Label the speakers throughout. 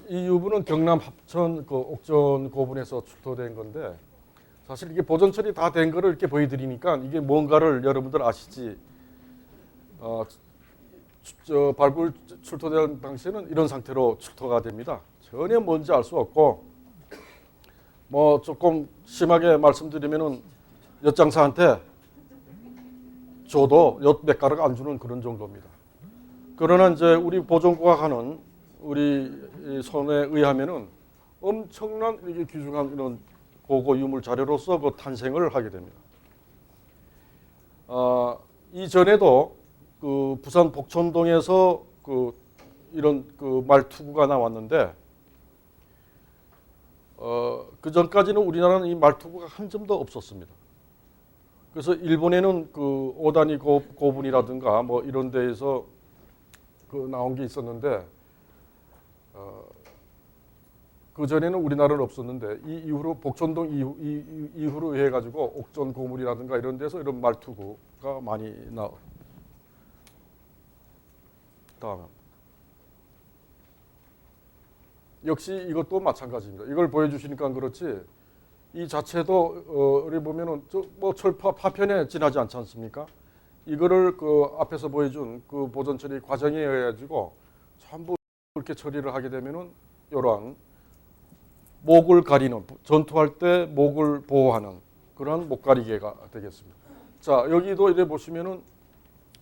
Speaker 1: 이 유물은 경남 합천 그 옥전 고분에서 출토된 건데 사실 이게 보존 처리 다 된 거를 이렇게 보여드리니까 이게 뭔가를 여러분들 아시지. 발굴 출토된 당시에는 이런 상태로 출토가 됩니다. 전혀 뭔지 알 수 없고 뭐 조금 심하게 말씀드리면은 엿장사한테 줘도 엿 몇 가락 안 주는 그런 정도입니다. 그러나 이제 우리 보존국가 하는 우리 손에 의하면은 엄청난 이게 귀중한 이런 고고 유물 자료로서 그 탄생을 하게 됩니다. 이전에도 그 부산 복촌동에서 이런 말투구가 나왔는데 그 전까지는 우리나라는 이 말투구가 한 점도 없었습니다. 그래서 일본에는 그 오다니 고분이라든가 뭐 이런 데에서 나온 게 있었는데 그 전에는 우리나라는 없었는데 이 이후로 복촌동 이후로 해가지고 옥전 고물이라든가 이런 데서 이런 말투구가 많이 나와. 다음 역시 이것도 마찬가지입니다. 이걸 보여주시니까 그렇지 이 자체도 우리 보면은 뭐 철파 파편에 지나지 않지 않습니까? 이거를 그 앞에서 보여준 그 보존 처리 과정에 의해 가지고 전부 이렇게 처리를 하게 되면은 이러한 목을 가리는 전투할 때 목을 보호하는 그런 목가리개가 되겠습니다. 자 여기도 이래 보시면은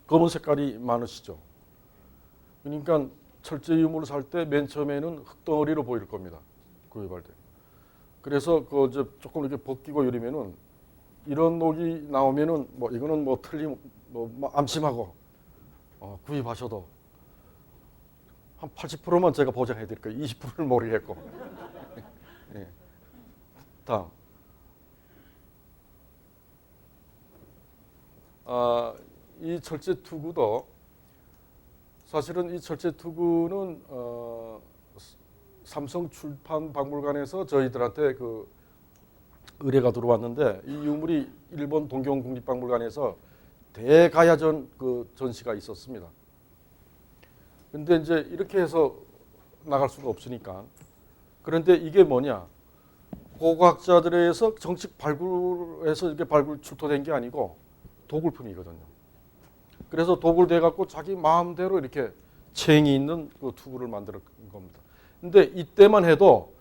Speaker 1: 검은 색깔이 많으시죠. 그러니까 철제 유물을 살 때 맨 처음에는 흙덩어리로 보일 겁니다. 구입할 때. 그래서 그 이제 조금 이렇게 벗기고 이러면은 이런 녹이 나오면은 뭐 이거는 뭐 뭐 암심하고 구입하셔도 한 80%만 제가 보장해 드릴 거예요. 20%를 모르겠고. 네. 다음. 이 철제 투구도 사실은 이 철제 투구는 삼성 출판 박물관에서 저희들한테 그 의뢰가 들어왔는데 이 유물이 일본 동경 국립박물관에서 대가야전 그 전시가 있었습니다. 근데 이제 이렇게 해서 나갈 수가 없으니까 그런데 이게 뭐냐 고고학자들에 의해서 정식 발굴해서 이렇게 발굴 출토된 게 아니고 도굴품이거든요. 그래서 도굴돼 갖고 자기 마음대로 이렇게 체행이 있는 그 투구를 만든 겁니다. 근데 이때만 해도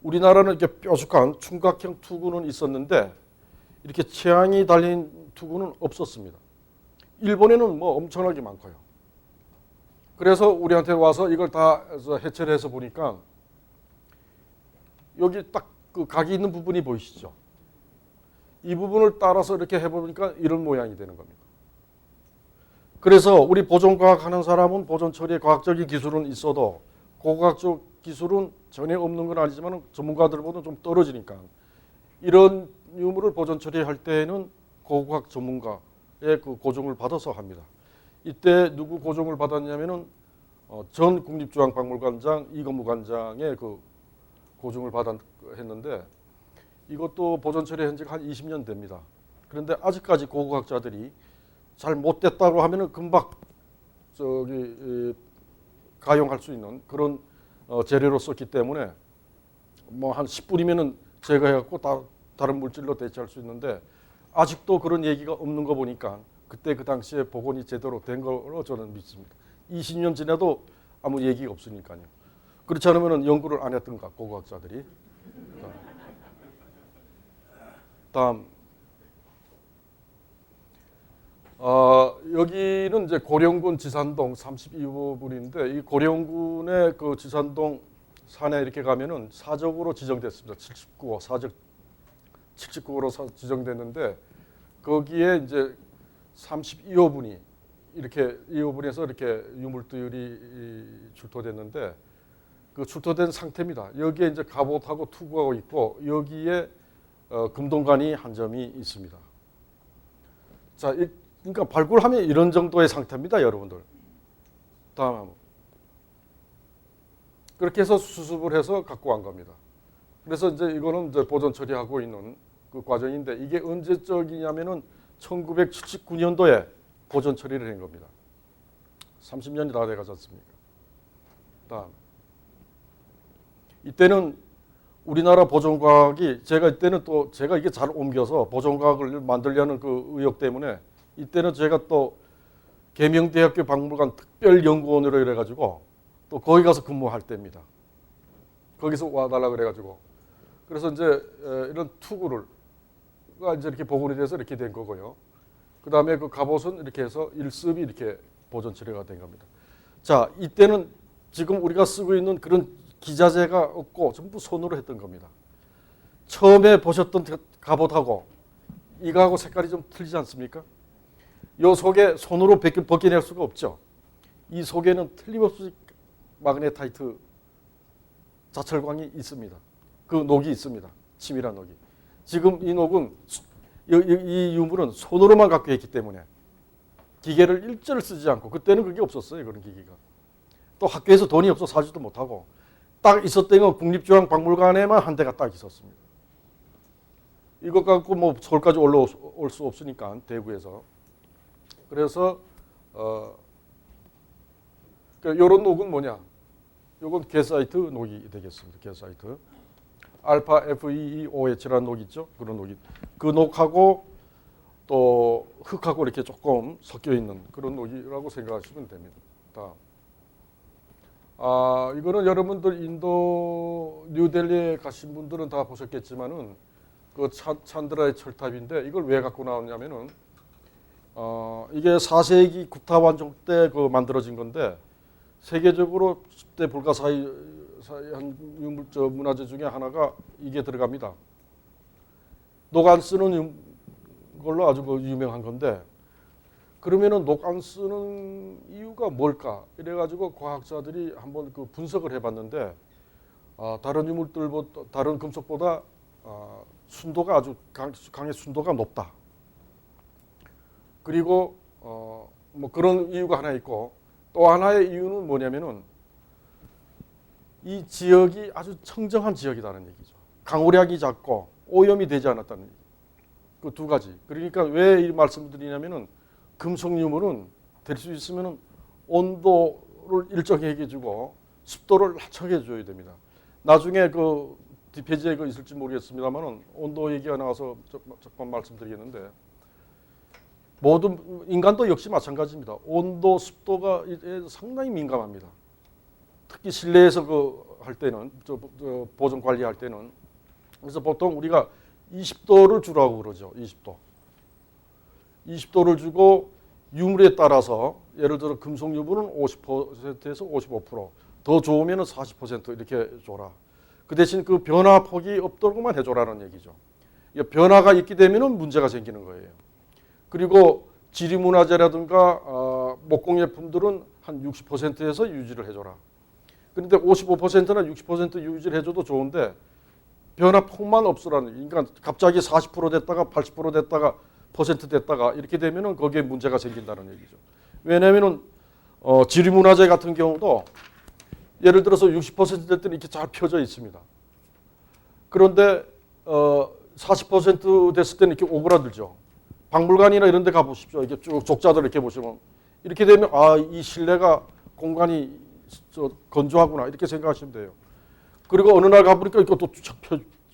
Speaker 1: 우리나라는 이렇게 뾰족한 충각형 투구는 있었는데 이렇게 체향이 달린 투구는 없었습니다. 일본에는 뭐 엄청나게 많고요. 그래서 우리한테 와서 이걸 다 해체를 해서 보니까 여기 딱 그 각이 있는 부분이 보이시죠? 이 부분을 따라서 이렇게 해보니까 이런 모양이 되는 겁니다. 그래서 우리 보존과학 하는 사람은 보존 처리에 과학적인 기술은 있어도 고고학적 기술은 전혀 없는 건 아니지만 전문가들보다 좀 떨어지니까 이런 유물을 보존 처리할 때에는 고고학 전문가의 그 고정을 받아서 합니다. 이때 누구 고정을 받았냐면은 전 국립중앙박물관장 이건무 관장의 그 고정을 했는데 이것도 보존 처리한 지가 한 20년 됩니다. 그런데 아직까지 고고학자들이 잘 못됐다고 하면은 금방 가용할 수 있는 그런 재료로 썼기 때문에 뭐 한 10분이면은 제거해갖고 다른 물질로 대체할 수 있는데 아직도 그런 얘기가 없는 거 보니까 그때 그 당시에 복원이 제대로 된 걸로 저는 믿습니다. 20년 지나도 아무 얘기가 없으니까요. 그렇지 않으면 연구를 안 했던가 고고학자들이. 다음. 여기는 이제 고령군 지산동 32호분인데 이 고령군의 그 지산동 산에 이렇게 가면은 사적으로 지정됐습니다. 79호 사적 79호로 지정됐는데 거기에 이제 32호분이 이렇게 2호분에서 이렇게 유물들이 출토됐는데 그 출토된 상태입니다. 여기에 이제 갑옷하고 투구하고 있고 여기에 금동관이 한 점이 있습니다. 자, 그러니까 발굴하면 이런 정도의 상태입니다, 여러분들. 다음 그렇게 해서 수습을 해서 갖고 간 겁니다. 그래서 이제 이거는 이제 보존 처리하고 있는 그 과정인데 이게 언제적이냐면은 1979년도에 보존 처리를 한 겁니다. 30년이 다 돼가지 않습니까? 다음. 이때는 우리나라 보존과학이 제가 이때는 또 제가 이게 잘 옮겨서 보존과학을 만들려는 그 의욕 때문에 이때는 제가 또 계명대학교 박물관 특별연구원으로 이래가지고 또 거기 가서 근무할 때입니다. 거기서 와달라 그래가지고 그래서 이제 이런 투구를 이제 이렇게 복원이 돼서 이렇게 된 거고요. 그 다음에 그 갑옷은 이렇게 해서 일습이 이렇게 보존 처리가 된 겁니다. 자, 이때는 지금 우리가 쓰고 있는 그런 기자재가 없고 전부 손으로 했던 겁니다. 처음에 보셨던 갑옷하고 이거하고 색깔이 좀 틀리지 않습니까? 이 속에 손으로 벗겨낼 수가 없죠. 이 속에는 틀림없이 마그네타이트 자철광이 있습니다. 그 녹이 있습니다. 치밀한 녹이. 지금 이 녹은 이 유물은 손으로만 갖고 있기 때문에 기계를 일절 쓰지 않고 그때는 그게 없었어요. 그런 기계가. 또 학교에서 돈이 없어 사지도 못하고 딱 있었던 건 국립중앙박물관에만 한 대가 딱 있었습니다. 이것 갖고 뭐 서울까지 올라올 수 없으니까 대구에서. 그래서 이런 녹은 뭐냐? 이건 게사이트 녹이 되겠습니다. 게사이트. 알파 FeOH라는 녹 있죠? 그런 녹이. 그 녹하고 또 흙하고 이렇게 조금 섞여 있는 그런 녹이라고 생각하시면 됩니다. 이거는 여러분들 인도 뉴델리에 가신 분들은 다 보셨겠지만은 그 찬드라의 철탑인데 이걸 왜 갖고 나왔냐면은 이게 4세기 구타 완종 때 그 만들어진 건데 세계적으로 10대 불가사의한 문화재 중에 하나가 이게 들어갑니다. 녹 안 쓰는 걸로 아주 유명한 건데 그러면은 녹 안 쓰는 이유가 뭘까? 이래가지고 과학자들이 한번 그 분석을 해봤는데 다른 유물들보다 다른 금속보다 순도가 아주 강의 순도가 높다. 그리고 뭐 그런 이유가 하나 있고 또 하나의 이유는 뭐냐면은 이 지역이 아주 청정한 지역이라는 얘기죠. 강우량이 작고 오염이 되지 않았다는 얘기. 그 두 가지. 그러니까 왜 이 말씀을 드리냐면은 금속 유물은 될 수 있으면은 온도를 일정하게 해주고 습도를 낮추게 해줘야 됩니다. 나중에 그 뒷페이지에 그 있을지 모르겠습니다만은 온도 얘기가 나와서 조금 말씀드리겠는데 모든 인간도 역시 마찬가지입니다. 온도, 습도가 상당히 민감합니다. 특히 실내에서 그 할 때는 보존 관리할 때는 그래서 보통 우리가 20도를 주라고 그러죠. 20도. 20도를 주고 유물에 따라서 예를 들어 금속 유물은 50%에서 55%, 더 좋으면 40% 이렇게 줘라. 그 대신 그 변화 폭이 없도록만 해줘라는 얘기죠. 변화가 있게 되면 문제가 생기는 거예요. 그리고 지리문화재라든가 목공예품들은 한 60%에서 유지를 해줘라. 그런데 55%나 60% 유지를 해줘도 좋은데 변화폭만 없으라는, 그러니까 갑자기 40% 됐다가 80% 됐다가 퍼센트 됐다가 이렇게 되면은 거기에 문제가 생긴다는 얘기죠. 왜냐하면은 지리문화재 같은 경우도 예를 들어서 60%될 때는 이렇게 잘 펴져 있습니다. 그런데 40% 됐을 때는 이렇게 오그라들죠. 박물관이나 이런 데 가보십시오. 이렇게 쭉 족자들 이렇게 보시면 이렇게 되면 이 실내가 공간이 건조하구나 이렇게 생각하시면 돼요. 그리고 어느 날 가보니까 이거 또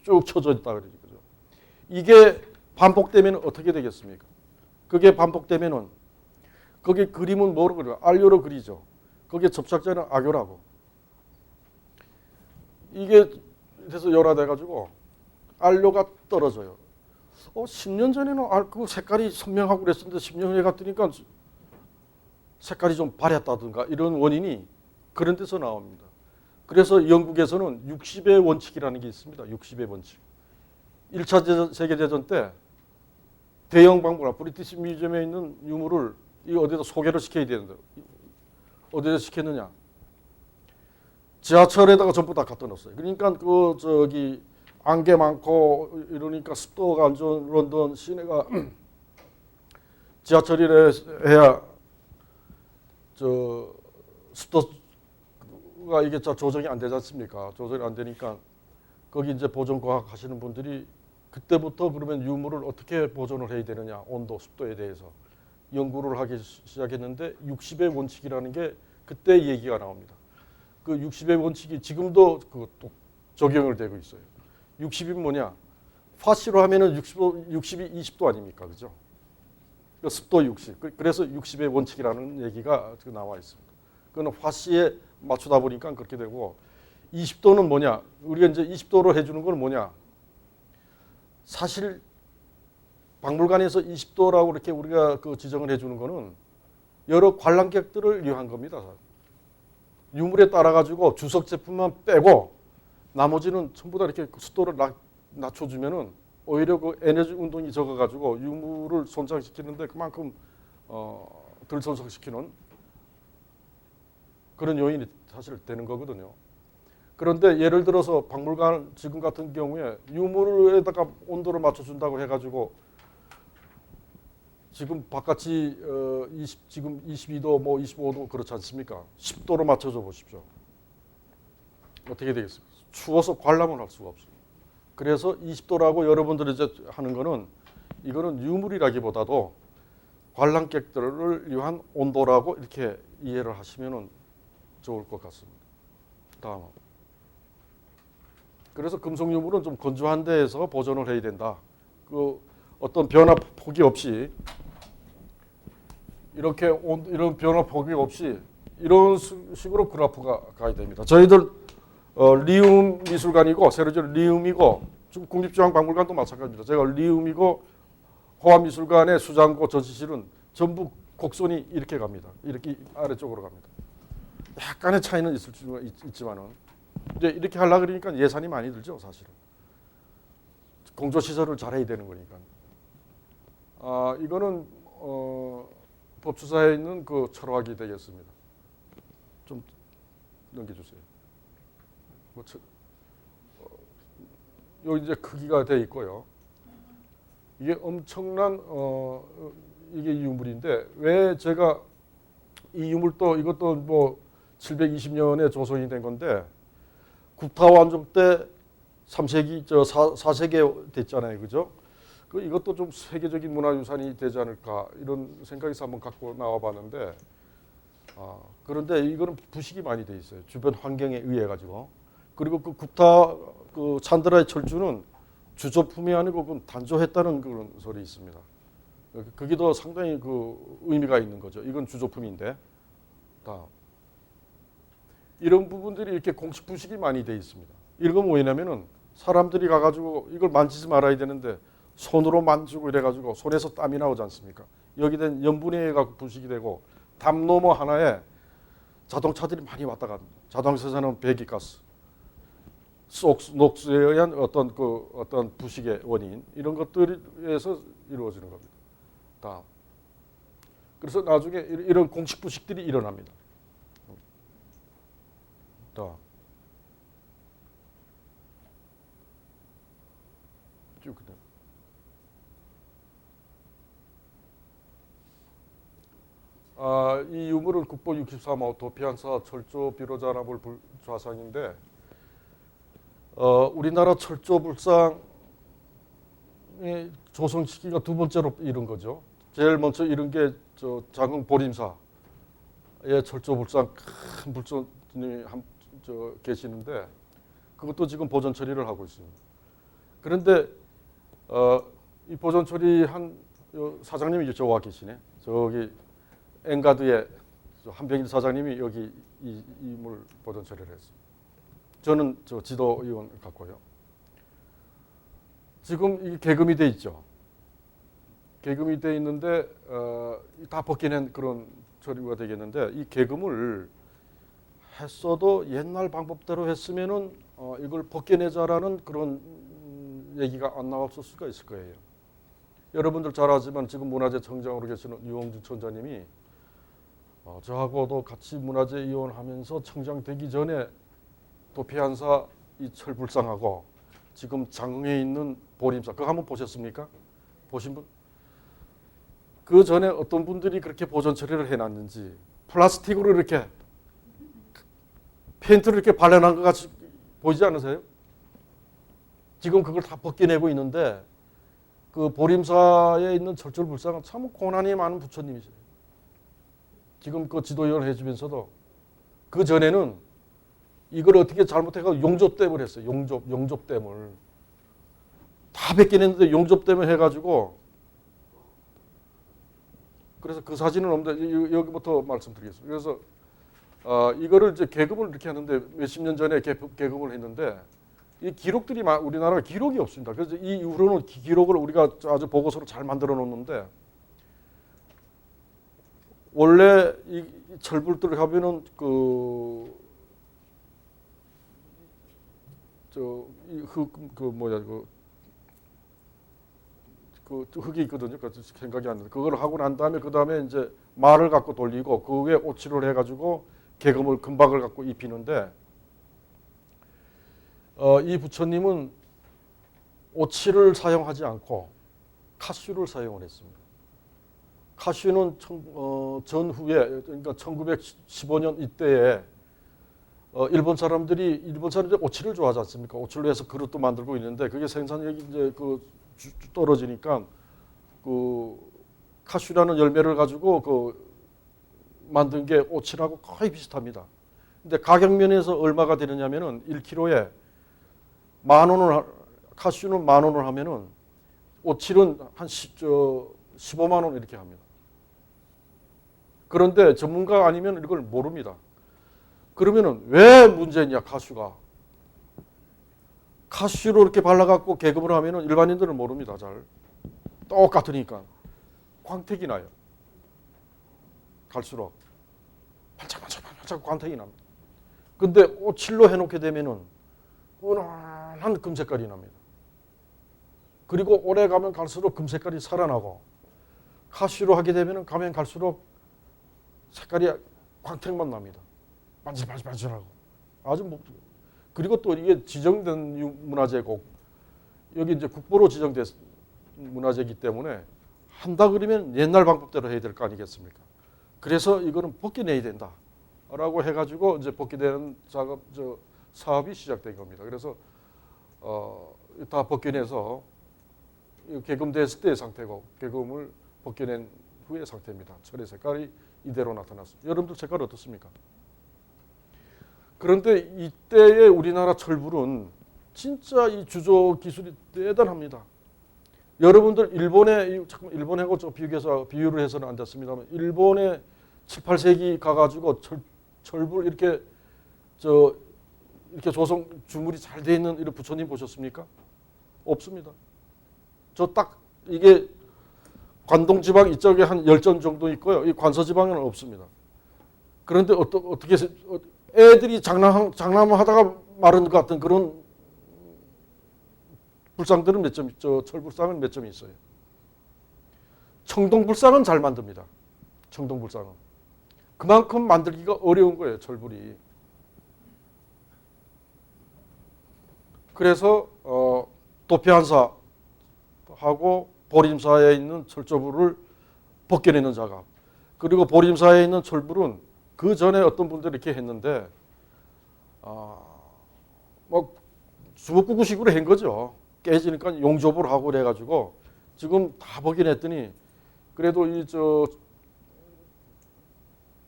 Speaker 1: 쭉 쳐져 있다 그러죠. 이게 반복되면 어떻게 되겠습니까? 그게 반복되면은 거기 그림은 뭐로 그려요? 알료로 그리죠. 거기에 접착제는 악효라고. 이게 그래서 열화돼가지고 알료가 떨어져요. 10년 전에는 그 색깔이 선명하고 그랬었는데 10년 후에 갔더니까 색깔이 좀 바랬다든가 이런 원인이 그런 데서 나옵니다. 그래서 영국에서는 60의 원칙이라는 게 있습니다. 60의 원칙. 1차 세계대전 때 대형 박물관, 브리티시 뮤지엄에 있는 유물을 어디다 소개를 시켜야 되는데 어디다 시켰느냐? 지하철에다가 전부 다 갖다 놨어요. 그러니까 안개 많고 이러니까 습도가 안 좋은 런던 시내가 지하철이라 해야 습도가 이게 조정이 안 되지 않습니까? 조정이 안 되니까 거기 이제 보존과학 하시는 분들이 그때부터 그러면 유물을 어떻게 보존을 해야 되느냐, 온도, 습도에 대해서 연구를 하기 시작했는데 60의 원칙이라는 게 그때 얘기가 나옵니다. 그 60의 원칙이 지금도 적용을 되고 있어요. 60이 뭐냐? 화씨로 하면은 60이 20도 아닙니까? 그죠? 습도 60. 그래서 60의 원칙이라는 얘기가 나와 있습니다. 그건 화씨에 맞추다 보니까 그렇게 되고 20도는 뭐냐? 우리가 이제 20도로 해주는 건 뭐냐? 사실 박물관에서 20도라고 이렇게 우리가 그 지정을 해주는 거는 여러 관람객들을 위한 겁니다. 유물에 따라 가지고 주석 제품만 빼고 나머지는 전부 다 이렇게 습도를 낮춰주면은 오히려 그 에너지 운동이 적어가지고 유물을 손상시키는데 그만큼 덜 손상시키는 그런 요인이 사실 되는 거거든요. 그런데 예를 들어서 박물관 지금 같은 경우에 유물에다가 온도를 맞춰준다고 해가지고 지금 바깥이 지금 22도 뭐 25도 그렇지 않습니까? 10도로 맞춰줘 보십시오. 어떻게 되겠습니까? 추워서 관람을 할 수가 없어요. 그래서 20도라고 여러분들이 이제 하는 거는 이거는 유물이라기보다도 관람객들을 위한 온도라고 이렇게 이해를 하시면 좋을 것 같습니다. 다음. 그래서 금속 유물은 좀 건조한 데에서 보존을 해야 된다. 그 어떤 변화 폭이 없이 이렇게 이런 변화 폭이 없이 이런 식으로 그래프가 가야 됩니다. 저희들 리움 미술관이고 세로지는 리움이고 지금 국립중앙박물관도 마찬가지입니다. 제가 리움이고 호암미술관의 수장고 전시실은 전부 곡선이 이렇게 갑니다. 이렇게 아래쪽으로 갑니다. 약간의 차이는 있을 수 있지만은 이제 이렇게 하려 그러니까 예산이 많이 들죠, 사실은. 공조 시설을 잘해야 되는 거니까. 이거는 법주사에 있는 그 철학이 되겠습니다. 좀 넘겨주세요. 여기 이제 크기가 돼 있고요. 이게 엄청난 이게 유물인데 왜 제가 이 유물도 이것도 뭐 720년에 조성이 된 건데 국타 완종 때 3세기 4세기 됐잖아요, 그죠? 이것도 좀 세계적인 문화유산이 되지 않을까 이런 생각에서 한번 갖고 나와봤는데 그런데 이거는 부식이 많이 돼 있어요. 주변 환경에 의해 가지고. 그리고 그 국타 그 찬드라의 철주는 주조품이 아니고 그건 단조했다는 그런 소리 있습니다. 그게 더 상당히 그 의미가 있는 거죠. 이건 주조품인데. 다음. 이런 부분들이 이렇게 공식 부식이 많이 돼 있습니다. 이런 건 뭐냐면은 사람들이 가가지고 이걸 만지지 말아야 되는데 손으로 만지고 이래가지고 손에서 땀이 나오지 않습니까? 여기 된 염분에 의해 부식이 되고 담 너머 하나에 자동차들이 많이 왔다 갑니다. 자동차에서는 배기가스, 녹수에 의한 어떤 부식의 원인 이런 것들에서 이루어지는 겁니다. 다음. 그래서 나중에 이런 공식 부식들이 일어납니다. 다음. 쭉 그대로. 이 유물은 국보 63호 도피안사 철조 비로자나물 좌상인데 우리나라 철조 불상의 조성 시기가 두 번째로 이룬 거죠. 제일 먼저 이룬 게 저 장흥 보림사의 철조 불상 큰 불전이 계시는데 그것도 지금 보존 처리를 하고 있습니다. 그런데 이 보존 처리한 사장님이 저와 계시네. 저기 엔가드의 한병일 사장님이 여기 이 인물 보존 처리를 했습니다. 저는 저 지도위원 같고요. 지금 이게 개금이 돼 있죠. 개금이 돼 있는데 다 벗겨낸 그런 처리가 되겠는데 이 개금을 했어도 옛날 방법대로 했으면은 이걸 벗겨내자라는 그런 얘기가 안 나왔을 수가 있을 거예요. 여러분들 잘 아지만 지금 문화재청장으로 계시는 유홍준 천자님이 저하고도 같이 문화재 이원하면서 청장 되기 전에 도피안사 이 철불상하고 지금 장흥에 있는 보림사 그거 한번 보셨습니까? 보신 분? 그 전에 어떤 분들이 그렇게 보존 처리를 해놨는지 플라스틱으로 이렇게 페인트를 이렇게 발라놓은 것 같이 보이지 않으세요? 지금 그걸 다 벗겨내고 있는데 그 보림사에 있는 철철불상은 참 고난이 많은 부처님이세요. 지금 그 지도위원 해주면서도 그 전에는 이걸 어떻게 잘못해가 용접댐을 했어요. 용접댐을 다 뺏겨냈는데 용접댐을 해가지고, 그래서 그 사진은 없는데 여기부터 말씀드리겠습니다. 그래서 이거를 이제 계급을 이렇게 하는데 몇십 년 전에 계급을 했는데 이 기록들이 우리나라가 기록이 없습니다. 그래서 이 이후로는 기록을 우리가 아주 보고서로 잘 만들어 놓는데, 원래 이 철불들을 하면은 그 흙이 있거든요. 그 생각이 안 나요. 그걸 하고 난 다음에 그 다음에 이제 말을 갖고 돌리고 그 위에 오칠을 해가지고 계급을 금박을 갖고 입히는데, 이 부처님은 오칠을 사용하지 않고 카슈를 사용을 했습니다. 카슈는 전후에, 그러니까 1915년 이때에 일본 사람들이 오칠을 좋아하지 않습니까? 오칠로 해서 그릇도 만들고 있는데 그게 생산력이 이제 떨어지니까 그 카슈라는 열매를 가지고 만든 게 오칠하고 거의 비슷합니다. 근데 가격 면에서 얼마가 되느냐면은 1kg에 10,000원을, 카슈는 10,000원을 하면은 오칠은 한 15만 원 이렇게 합니다. 그런데 전문가 아니면 이걸 모릅니다. 그러면은 왜 문제냐, 카슈가. 카슈로 이렇게 발라갖고 계급을 하면은 일반인들은 모릅니다. 잘. 똑같으니까. 광택이 나요. 갈수록. 반짝반짝 광택이 납니다. 근데 오칠로 해놓게 되면은 은은한 금색깔이 납니다. 그리고 오래 가면 갈수록 금색깔이 살아나고, 카슈로 하게 되면은 가면 갈수록 색깔이 광택만 납니다. 반질반질하고. 아주 그리고 또 이게 지정된 문화재고, 여기 이제 국보로 지정된 문화재이기 때문에 한다 그러면 옛날 방법대로 해야 될 거 아니겠습니까? 그래서 이거는 벗겨내야 된다라고 해가지고 이제 벗겨내는 사업이 시작된 겁니다. 그래서 다 벗겨내서 개금됐을 때의 상태고, 개금을 벗겨낸 후의 상태입니다. 철의 색깔이 이대로 나타났습니다. 여러분들 색깔 어떻습니까? 그런데 이때의 우리나라 철불은 진짜 이 주조 기술이 대단합니다. 여러분들 일본하고 좀 비유를 해서는 안 됐습니다만, 일본에 7, 8세기 가가지고 철불 이렇게 조성 주물이 잘 돼 있는 이런 부처님 보셨습니까? 없습니다. 저 딱 이게 관동 지방 이쪽에 한 10전 정도 있고요. 이 관서 지방에는 없습니다. 그런데 어떻게 애들이 장난하다가 마른 것 같은 그런 불상들은 몇 점 있죠. 철불상은 몇 점이 있어요. 청동불상은 잘 만듭니다. 청동불상은. 그만큼 만들기가 어려운 거예요. 철불이. 그래서 도피한사하고 보림사에 있는 철조불을 벗겨내는 작업. 그리고 보림사에 있는 철불은 그 전에 어떤 분들이 이렇게 했는데, 주먹구구식으로 한 거죠. 깨지니까 용접을 하고 그래가지고 지금 다 벗겨냈더니, 그래도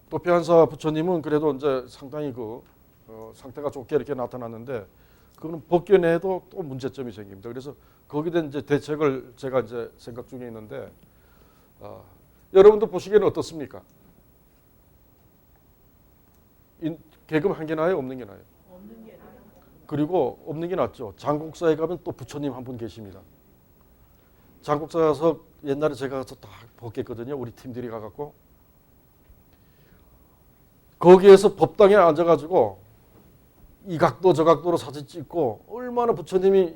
Speaker 1: 도피한사 부처님은 그래도 이제 상당히 상태가 좋게 이렇게 나타났는데, 그거는 벗겨내도 또 문제점이 생깁니다. 그래서 거기에 대한 이제 대책을 제가 이제 생각 중에 있는데, 여러분들 보시기에는 어떻습니까? 계급 한 개 나요? 없는 게 나요?
Speaker 2: 없는 게 나요.
Speaker 1: 그리고 없는 게 낫죠. 장국사에 가면 또 부처님 한 분 계십니다. 장국사 가서 옛날에 제가 가서 다 벗겼거든요. 우리 팀들이 가갖고. 거기에서 법당에 앉아가지고 이 각도 저 각도로 사진 찍고 얼마나 부처님이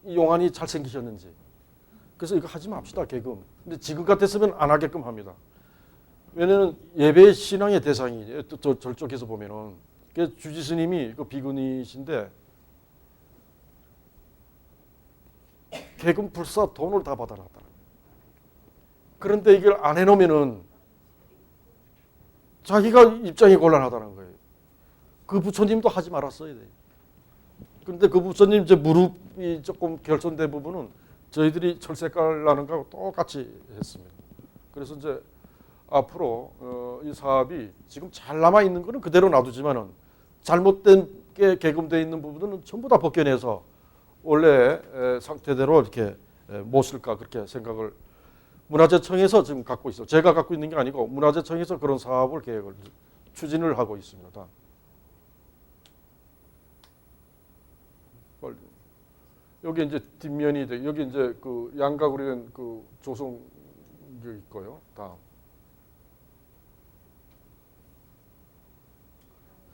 Speaker 1: 이 용안이 잘생기셨는지. 그래서 이거 하지 맙시다, 계급. 근데 지금 같았으면 안 하게끔 합니다. 왜냐하면 예배 신앙의 대상이 저쪽에서 보면은 주지 스님이 그 비구니신데 계급 불사 돈을 다 받아놨다. 그런데 이걸 안 해놓으면은 자기가 입장이 곤란하다는 거예요. 그 부처님도 하지 말았어야 돼요. 그런데 그 부처님 이제 무릎이 조금 결손된 부분은 저희들이 철색깔 나는 거하고 똑같이 했습니다. 그래서 이제 앞으로 이 사업이 지금 잘 남아 있는 거는 그대로 놔두지만은 잘못된 새롭게 개금되어 있는 부분은 전부 다 벗겨내서 원래 상태대로 이렇게 못 쓸까 그렇게 생각을 문화재청에서 지금 갖고 있어. 제가 갖고 있는 게 아니고 문화재청에서 그런 사업을 계획을 추진을 하고 있습니다. 여기 이제 뒷면이 돼. 여기 이제 그 양각으로 된 그 조성 있고요. 다음.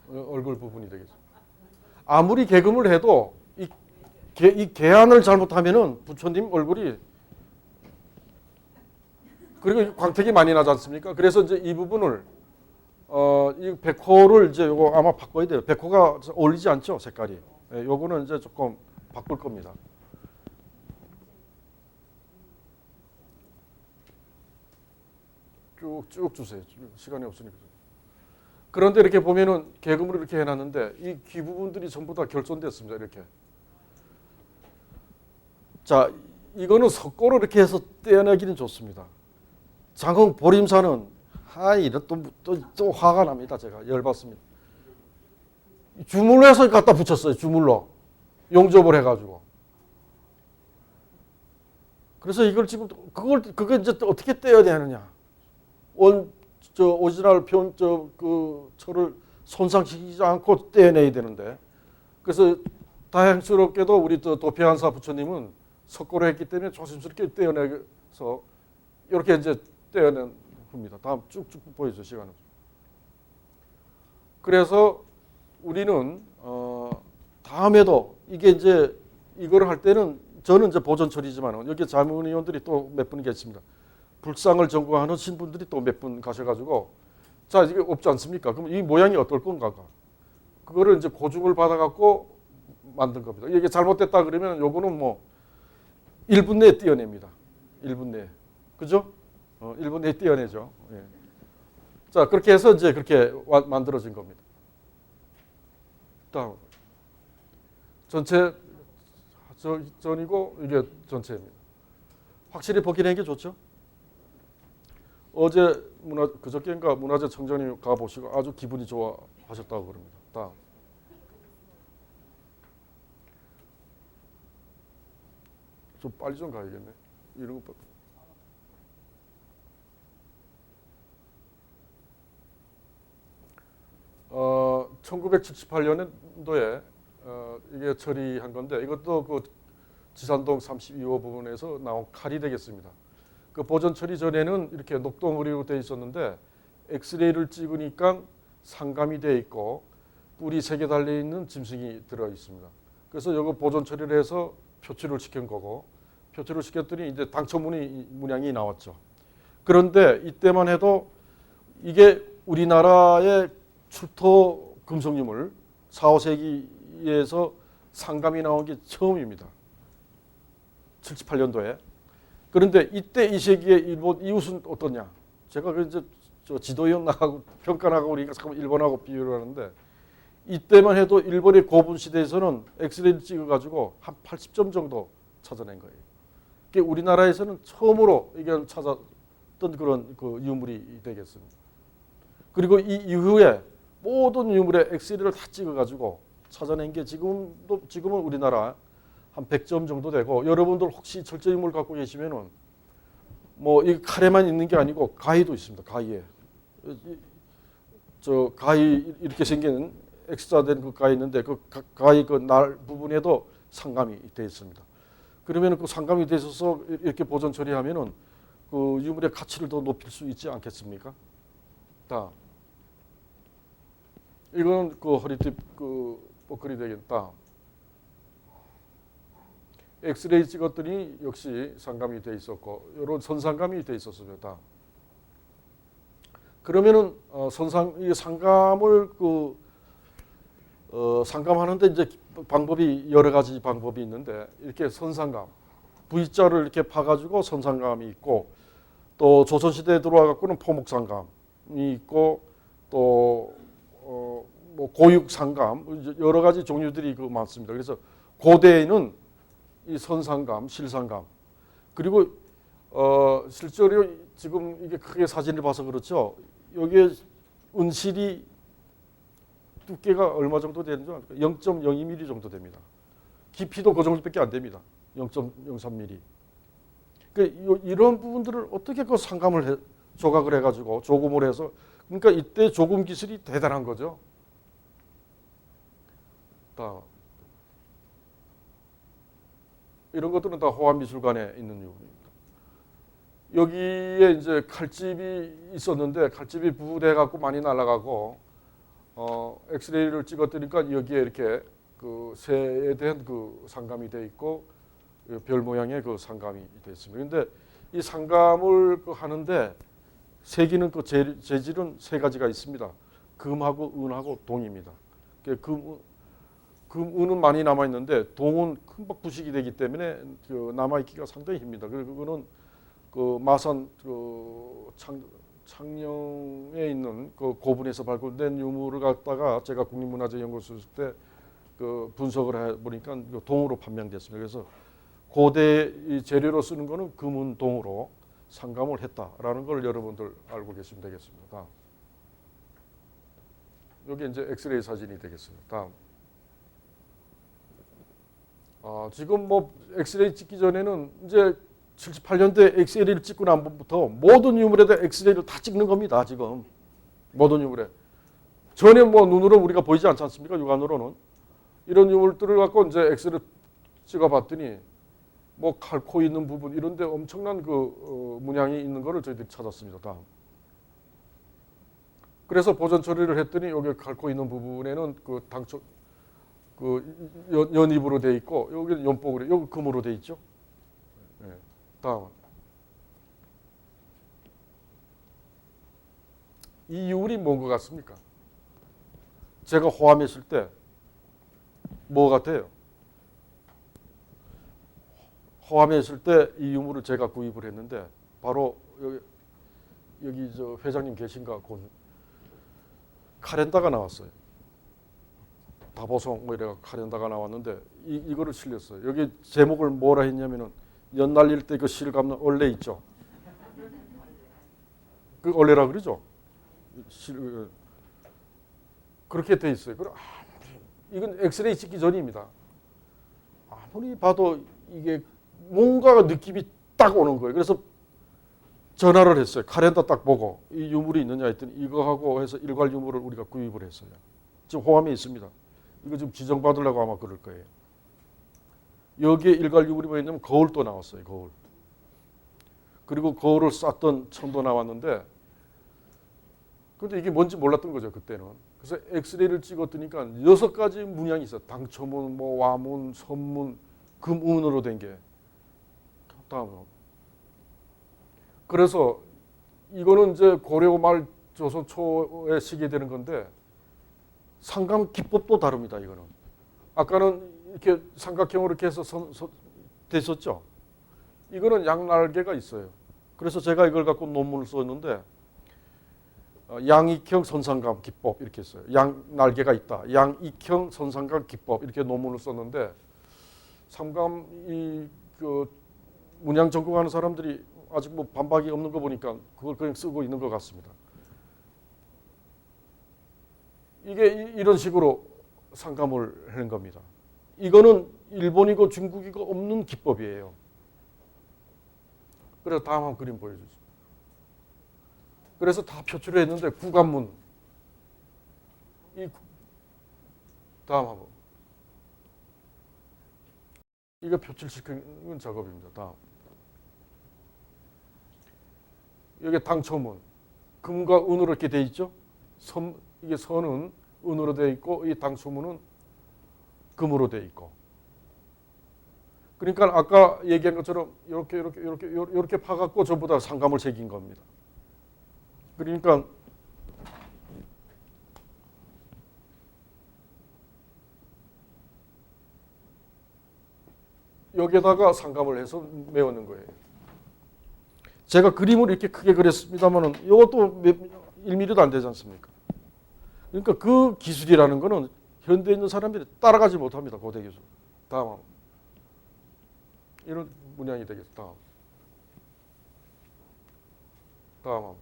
Speaker 1: 얼굴 부분이 되겠죠. 아무리 개금을 해도 이 개안을 잘못하면은 부처님 얼굴이 그리고 광택이 많이 나지 않습니까? 그래서 이제 이 부분을 이 백호를 이제 요거 아마 바꿔야 돼요. 백호가 어울리지 않죠, 색깔이. 예, 요거는 이제 조금 바꿀 겁니다. 쭉 주세요. 시간이 없으니까. 그런데 이렇게 보면은 개금으로 이렇게 해놨는데 이 귀 부분들이 전부 다 결손됐습니다. 이렇게. 자, 이거는 석고로 이렇게 해서 떼어내기는 좋습니다. 장흥 보림사는 또 화가 납니다. 제가 열받습니다. 주물로 해서 갖다 붙였어요. 주물로 용접을 해가지고. 그래서 이걸 지금 그걸 이제 어떻게 떼어야 되느냐? 오리지널 그 철을 손상시키지 않고 떼어내야 되는데, 그래서 다행스럽게도 우리 도피한사 부처님은 석고로 했기 때문에 조심스럽게 떼어내서 이렇게 이제 떼어낸 겁니다. 다음 쭉쭉 보여줘 시간은. 그래서 우리는 다음에도 이게 이제 이거를 할 때는 저는 이제 보존 처리지만 여기 자문위원들이 또 몇 분 계십니다. 불상을 전공하는 신분들이 또 몇 분 가셔가지고 자 이게 없지 않습니까? 그럼 이 모양이 어떨 건가가 그거를 이제 고증을 받아갖고 만든 겁니다. 이게 잘못됐다 그러면 요거는 뭐 1분 내에 떼어냅니다. 1분 내에. 그죠? 1분 내에 떼어내죠. 예. 자, 그렇게 해서 이제 그렇게 만들어진 겁니다. 다음. 전체 전이고 이게 전체입니다. 확실히 벗기는 게 좋죠? 어제 그저께인가 문화재청장님 가보시고 아주 기분이 좋아하셨다고 그럽니다. 다음. 좀 빨리 좀 가야겠네. 이런 것. 1978년도에 이게 처리한 건데 이것도 그 지산동 32호 부분에서 나온 칼이 되겠습니다. 그 보존 처리 전에는 이렇게 녹동으로 되어 있었는데 엑스레이를 찍으니까 상감이 되어 있고 뿔이 3개 달려 있는 짐승이 들어 있습니다. 그래서 이거 보존 처리를 해서 표출을 시킨 거고 표출을 시켰더니 이제 당초 문양이 나왔죠. 그런데 이때만 해도 이게 우리나라의 출토 금속유물 4, 5세기에서 상감이 나온 게 처음입니다. 78년도에. 그런데 이때 이 시기에 일본 이웃은 어떠냐? 제가 이제 지도위원 나가고 평가 나가고 그러니까 잠깐 일본하고 비교를 하는데 이때만 해도 일본의 고분 시대에서는 엑스레이를 찍어가지고 한 80점 정도 찾아낸 거예요. 그게 우리나라에서는 처음으로 이게 찾았던 그런 그 유물이 되겠습니다. 그리고 이 이후에 모든 유물에 엑스레이를 다 찍어가지고 찾아낸 게 지금은 우리나라 한 100점 정도 되고 여러분들 혹시 철제 유물 갖고 계시면은 뭐 이 칼에만 있는 게 아니고 가위도 있습니다. 가위에 저 가위 이렇게 생긴 X자된 그 가위 있는데 그 가위 그 날 부분에도 상감이 되어 있습니다. 그러면 그 상감이 되어 있어서 이렇게 보존 처리하면은 그 유물의 가치를 더 높일 수 있지 않겠습니까? 다 이건 그 허리띠 그 뽀글이 되겠다. 엑스레이 찍었더니 역시 상감이 돼 있었고 이런 선상감이 돼 있었습니다. 그러면은 이 상감을 상감하는데 이제 방법이 여러 가지 방법이 있는데 이렇게 선상감 V자를 이렇게 파가지고 선상감이 있고 또 조선시대에 들어와 갖고는 포목상감이 있고 또 뭐 고육상감 여러 가지 종류들이 많습니다. 그래서 고대에는 이 선상감, 실상감 그리고 실제로 지금 이게 크게 사진을 봐서 그렇죠. 여기에 은실이 두께가 얼마 정도 되는 줄 아십니까? 0.02mm 정도 됩니다. 깊이도 그 정도밖에 안 됩니다. 0.03mm. 그러니까 이런 부분들을 어떻게 그 상감을 조각을 해가지고 조금을 해서, 그러니까 이때 조금 기술이 대단한 거죠. 다 이런 것들은 다 호암미술관에 있는 유물입니다. 여기에 이제 칼집이 있었는데 칼집이 부대 갖고 많이 날아가고 엑스레이를 찍었더니까 여기에 이렇게 그 새에 대한 그 상감이 돼 있고 별 모양의 그 상감이 돼 있습니다. 그런데 이 상감을 하는데 새기는 그 재질은 세 가지가 있습니다. 금하고 은하고 동입니다. 은은 많이 남아 있는데 동은 금방 부식이 되기 때문에 그 남아 있기가 상당히 힘듭니다. 그리고 그거는 그 마산 그 창녕에 있는 그 고분에서 발굴된 유물을 갖다가 제가 국립문화재연구소 때 그 분석을 해 보니까 동으로 판명됐습니다. 그래서 고대 이 재료로 쓰는 거는 금은 동으로 상감을 했다라는 걸 여러분들 알고 계시면 되겠습니다. 다음. 여기 이제 엑스레이 사진이 되겠습니다. 다음. 지금 뭐 엑스레이 찍기 전에는 이제 78년도에 엑스레이를 찍고 난부터 모든 유물에다 엑스레이를 다 찍는 겁니다. 지금 모든 유물에 전혀 뭐 눈으로 우리가 보이지 않지 않습니까? 육안으로는 이런 유물들을 갖고 이제 엑스레이를 찍어봤더니 뭐 칼, 코 있는 부분 이런데 엄청난 그 문양이 있는 거를 저희들이 찾았습니다. 다음. 그래서 보존 처리를 했더니 여기 칼, 코 있는 부분에는 그 당초 그 연입으로 돼 있고 여기는 연복으로, 여기 금으로 돼 있죠. 네. 다음. 이 유물이 뭔 것 같습니까? 제가 호암했을 때 뭐 같아요? 호암했을 때 이 유물을 제가 구입을 했는데 바로 여기 저 회장님 계신가? 카렌다가 나왔어요. 다보송 뭐 이래가 카렌다가 나왔는데 이거를 실렸어요. 여기 제목을 뭐라 했냐면은 연 날릴 때 그 실 감는 얼레 있죠. 그 얼레라 그러죠. 그렇게 돼 있어요. 이건 엑스레이 찍기 전입니다. 아무리 봐도 이게 뭔가 느낌이 딱 오는 거예요. 그래서 전화를 했어요. 카렌다 딱 보고 이 유물이 있느냐 했더니 이거하고 해서 일괄 유물을 우리가 구입을 했어요. 지금 호암에 있습니다. 이거 지금 지정받으려고 아마 그럴 거예요. 여기에 일괄 유물이 뭐였냐면 거울도 나왔어요. 거울. 그리고 거울을 쌌던 천도 나왔는데 근데 이게 뭔지 몰랐던 거죠. 그때는. 그래서 엑스레이를 찍었더니까 6가지 문양이 있어요. 당초문, 뭐 와문, 선문, 금운으로 된 게. 다음으로. 그래서 이거는 이제 고려 말 조선 초에 시기되는 건데 상감 기법도 다릅니다. 이거는. 아까는 이렇게 삼각형으로 이렇게 해서 됐었죠. 이거는 양날개가 있어요. 그래서 제가 이걸 갖고 논문을 썼는데 양익형 선상감 기법 이렇게 했어요. 양날개가 있다. 양익형 선상감 기법 이렇게 논문을 썼는데 삼감 그 문양 전공하는 사람들이 아직 뭐 반박이 없는 거 보니까 그걸 그냥 쓰고 있는 것 같습니다. 이게 이런 식으로 상감을 하는 겁니다. 이거는 일본이고 중국이고 없는 기법이에요. 그래서 다음 한 그림 보여주세요. 그래서 다 표출을 했는데 구간문. 다음 한번. 이거 표출시키는 작업입니다. 다음. 여기 당초문. 금과 은으로 이렇게 돼 있죠. 이게 선은 은으로 돼 있고 이 당초문은 금으로 돼 있고. 그러니까 아까 얘기한 것처럼 이렇게 파갖고 전부 다 상감을 새긴 겁니다. 그러니까 여기에다가 상감을 해서 메우는 거예요. 제가 그림을 이렇게 크게 그렸습니다만은 이것도 1mm도 안 되지 않습니까? 그러니까 그 기술이라는 거는 현대에 있는 사람들이 따라가지 못합니다. 고대 기술. 다음. 이런 문양이 되겠다. 다음.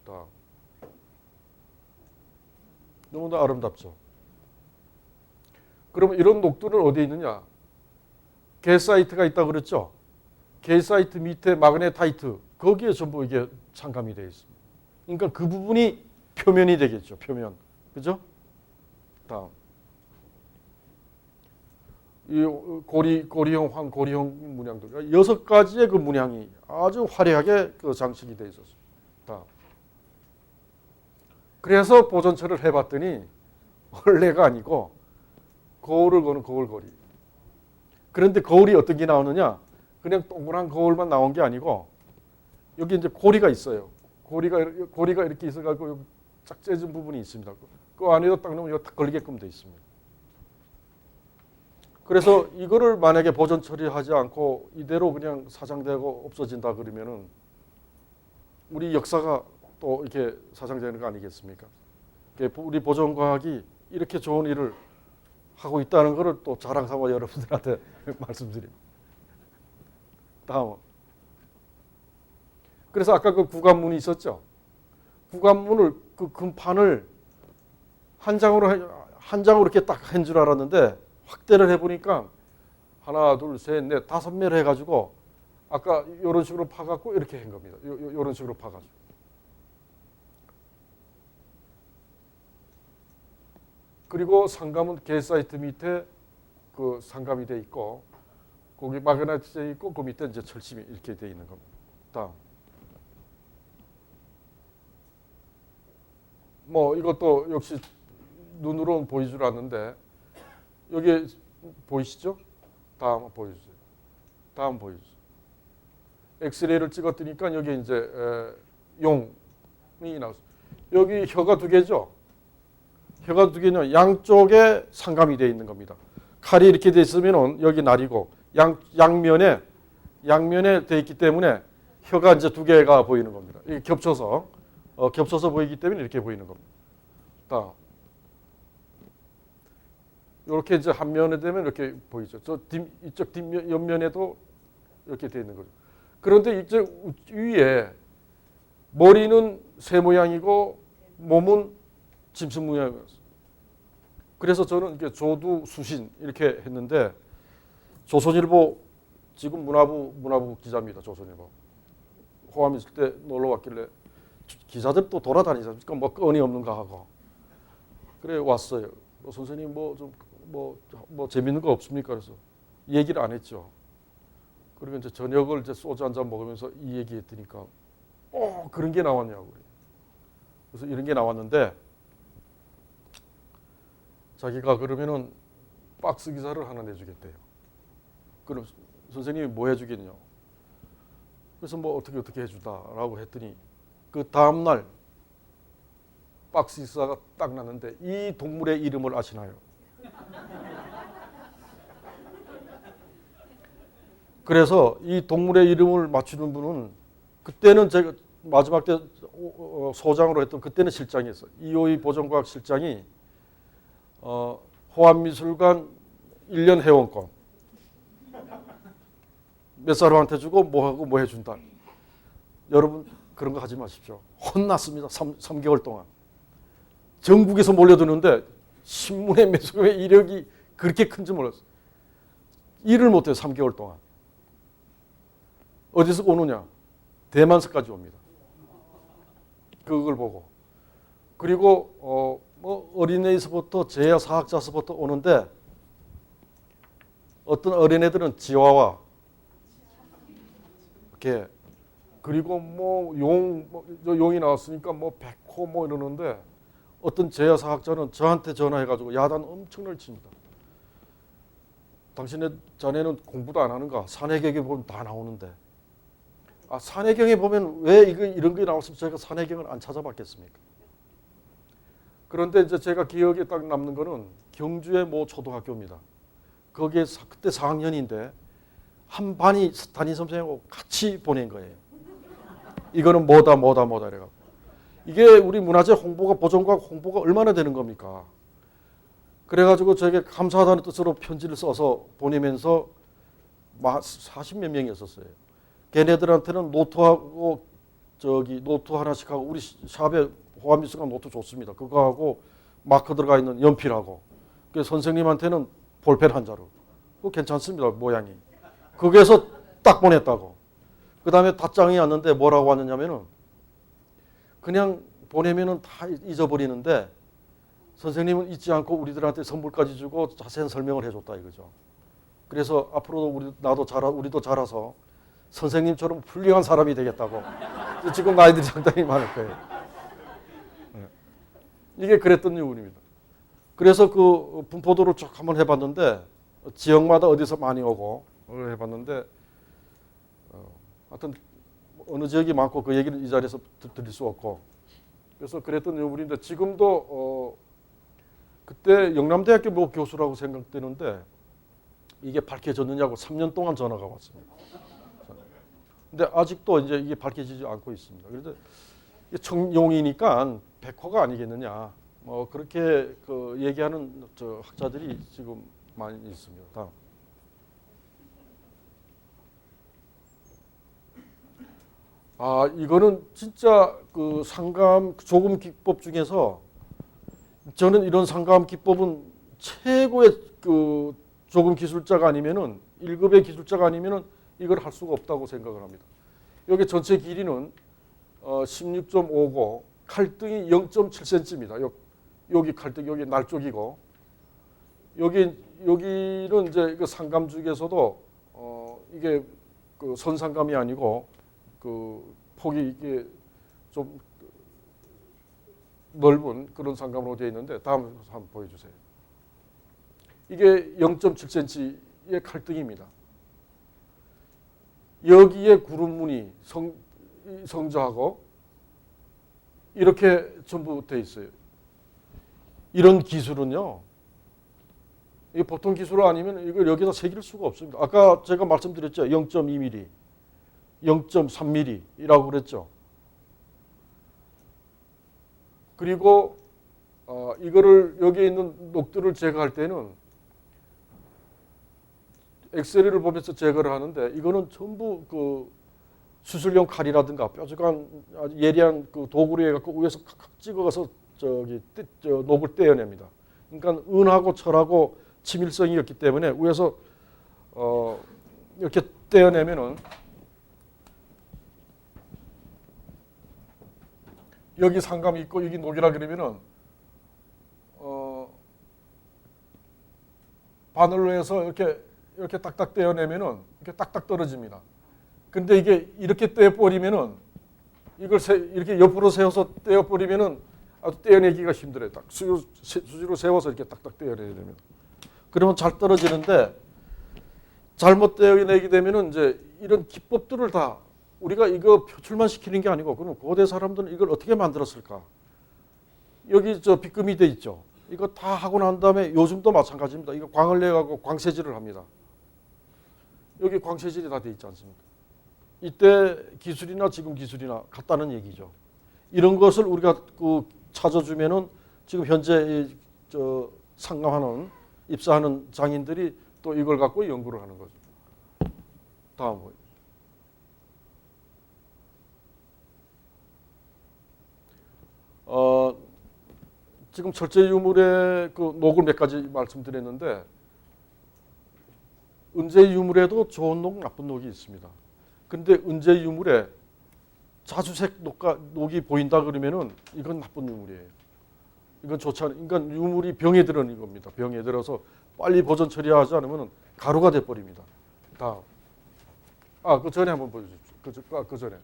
Speaker 1: 다음. 너무나 아름답죠. 그러면 이런 녹두는 어디에 있느냐? 게사이트가 있다고 그랬죠. 게사이트 밑에 마그네타이트, 거기에 전부 이게 상감이 되어 있습니다. 그러니까 그 부분이 표면이 되겠죠. 표면. 그죠? 다음. 이 고리형, 황고리형 문양들 6가지의 그 문양이 아주 화려하게 그 장식이 되어 있었습니다. 다음. 그래서 보존처를 해봤더니 원래가 아니고 거울을 거는 거울거리. 그런데 거울이 어떤 게 나오느냐? 그냥 동그란 거울만 나온 게 아니고 여기 이제 고리가 있어요. 고리가 이렇게 있어가지고 쫙 째진 부분이 있습니다. 그 안에도 딱 넣으면 이거 딱 걸리게끔 되어 있습니다. 그래서 이거를 만약에 보존 처리하지 않고 이대로 그냥 사장되고 없어진다 그러면은 우리 역사가 또 이렇게 사장되는 거 아니겠습니까? 우리 보존과학이 이렇게 좋은 일을 하고 있다는 것을 또 자랑 삼아 여러분들한테 말씀드립니다. 다음. 그래서 아까 그 구간문이 있었죠. 구간문을 그 금판을 한 장으로 이렇게 딱 한 줄 알았는데 확대를 해보니까 하나, 둘, 셋, 넷, 5매를 해가지고 아까 이런 식으로 파갖고 이렇게 한 겁니다. 이런 식으로 파가지고. 그리고 상감은 게사이트 밑에 그 상감이 돼 있고 거기 마그네트 돼 있고 그 밑에 이제 철심이 이렇게 돼 있는 겁니다. 다음. 뭐 이것도 역시 눈으로는 보이질 않는데 여기 보이시죠? 다음 보여주세요. 다음 보여주세요. 엑스레이를 찍었더니까 여기 이제 용이 나왔어요. 여기 혀가 2개죠? 혀가 2개는 양쪽에 상감이 되어 있는 겁니다. 칼이 이렇게 되어 있으면 여기 날이고 양면에 되어 있기 때문에 혀가 이제 2개가 보이는 겁니다. 이게 겹쳐서 보이기 때문에 이렇게 보이는 겁니다. 다음. 이렇게 이제 한 면에 되면 이렇게 보이죠. 이쪽 옆면에도 이렇게 되어 있는 거죠. 그런데 이쪽 위에 머리는 새 모양이고 몸은 짐승 모양이었어요. 그래서 저는 이렇게 조두 수신 이렇게 했는데 조선일보 지금 문화부 기자입니다. 조선일보. 호암 있을 때 놀러 왔길래 기자들 또 돌아다니지 않습니까? 뭐 건이 없는가 하고. 그래 왔어요. 선생님 뭐 재밌는 거 없습니까? 그래서 얘기를 안 했죠. 그리고 이제 저녁을 이제 소주 한 잔 먹으면서 이 얘기했더니까 그런 게 나왔냐고. 그래서 이런 게 나왔는데 자기가 그러면은 박스 기사를 하나 내주겠대요. 그럼 선생님이 뭐 해주겠냐? 그래서 뭐 어떻게 해주다라고 했더니 그 다음날 박스 기사가 딱 났는데 이 동물의 이름을 아시나요? 그래서 이 동물의 이름을 맞추는 분은 그때는 제가 마지막 때 소장으로 했던 그때는 실장이었어요. 이호희 보존과학 실장이 호암미술관 1년 회원권 몇 사람한테 주고 뭐하고 뭐 해준다. 여러분 그런 거 하지 마십시오. 혼났습니다. 3개월 동안. 전국에서 몰려드는데 신문의 매수의 이력이 그렇게 큰지 몰랐어요. 일을 못해요. 3개월 동안. 어디서 오느냐? 대만서까지 옵니다. 그걸 보고. 그리고 뭐 어린애에서부터 제야사학자서부터 오는데 어떤 어린애들은 지와와 이렇게 그리고 뭐 용이 나왔으니까 뭐 백호 뭐 이러는데 어떤 제야사학자는 저한테 전화해가지고 야단 엄청나게 칩니다. 당신의 자네는 공부도 안 하는가? 산해경에 보면 다 나오는데. 산해경에 보면 왜 이런 게 나왔으면 제가 산해경을 안 찾아봤겠습니까? 그런데 이제 제가 기억에 딱 남는 거는 경주의 모 초등학교입니다. 거기에 그때 4학년인데 한 반이 담임 선생님하고 같이 보낸 거예요. 이거는 뭐다 이래가지고. 이게 우리 문화재 홍보가 보존과학 홍보가 얼마나 되는 겁니까? 그래가지고 저에게 감사하다는 뜻으로 편지를 써서 보내면서 40몇 명이었었어요. 걔네들한테는 노트 하나씩 하고 우리 샵에 호암미술관 노트 줬습니다. 그거 하고 마커 들어가 있는 연필하고, 그 선생님한테는 볼펜 한 자루. 그거 괜찮습니다, 모양이. 거기에서 딱 보냈다고. 그 다음에 답장이 왔는데 뭐라고 왔느냐면은 그냥 보내면은 다 잊어버리는데 선생님은 잊지 않고 우리들한테 선물까지 주고 자세한 설명을 해줬다 이거죠. 그래서 앞으로도 우리도 자라서 선생님처럼 훌륭한 사람이 되겠다고. 지금 나이들이 상당히 많을 거예요. 이게 그랬던 이유입니다. 그래서 그 분포도를 쭉 한번 해봤는데 지역마다 어디서 많이 오고 해봤는데 하여튼 어느 지역이 많고 그 얘기는 이 자리에서 드릴 수 없고 그래서 그랬던 이유인데 지금도 그때 영남대학교 뭐 교수라고 생각되는데 이게 밝혀졌느냐고 3년 동안 전화가 왔습니다. 근데 아직도 이제 이게 밝혀지지 않고 있습니다. 그런데 청룡이니까 백호가 아니겠느냐. 뭐 그렇게 그 얘기하는 저 학자들이 지금 많이 있습니다. 다음. 이거는 진짜 그 상감 조금 기법 중에서 저는 이런 상감 기법은 최고의 그 조금 기술자가 아니면은 1급의 기술자가 아니면은 이걸 할 수가 없다고 생각을 합니다. 여기 전체 길이는 16.5고 칼등이 0.7cm입니다. 여기 칼등 여기 날 쪽이고 여기는 이제 그 상감 중에서도 이게 그 선상감이 아니고 그 폭이 이게 좀 넓은 그런 상감으로 되어 있는데 다음 한번 보여주세요. 이게 0.7cm의 칼등입니다. 여기에 구름무늬 성자하고 이렇게 전부 되어 있어요. 이런 기술은요. 이게 보통 기술 아니면 이걸 여기다 새길 수가 없습니다. 아까 제가 말씀드렸죠. 0.2mm, 0.3mm라고 그랬죠. 그리고 이거를 여기에 있는 녹들을 제거할 때는 엑스레이를 보면서 제거를 하는데 이거는 전부 그 수술용 칼이라든가 뾰족한 아주 예리한 그 도구로 해갖고 위에서 칵칵 찍어서 녹을 떼어냅니다. 그러니까 은하고 철하고 친밀성이 있기 때문에 위에서 이렇게 떼어내면은 여기 상감이 있고 여기 녹이라 그러면은 바늘로 해서 이렇게 딱딱 떼어내면은 이렇게 딱딱 떨어집니다. 근데 이게 이렇게 떼어버리면은 이걸 이렇게 옆으로 세워서 떼어버리면은 아주 떼어내기가 힘들어요. 딱 수지로 세워서 이렇게 딱딱 떼어내야 됩니다. 그러면 잘 떨어지는데 잘못 떼어내게 되면은 이제 이런 기법들을 다 우리가 이거 표출만 시키는 게 아니고 그럼 고대 사람들은 이걸 어떻게 만들었을까? 여기 저 빗금이 돼 있죠. 이거 다 하고 난 다음에 요즘도 마찬가지입니다. 이거 광을 내가고 광세질을 합니다. 여기 광세질이 다 돼 있지 않습니까? 이때 기술이나 지금 기술이나 같다는 얘기죠. 이런 것을 우리가 그 찾아주면은 지금 현재 저 상감하는 입사하는 장인들이 또 이걸 갖고 연구를 하는 거죠. 다음 보여. 지금 철제 유물의 그 녹을 몇 가지 말씀드렸는데 은재 유물에도 좋은 녹, 나쁜 녹이 있습니다. 그런데 은재 유물에 자주색 녹이 보인다 그러면은 이건 나쁜 유물이에요. 이건 좋지 않은, 그러니까 유물이 병에 들어는 겁니다. 병에 들어서 빨리 보존 처리하지 않으면 가루가 돼버립니다. 다음. 그 전에 한번 보여주십시오. 그 전에.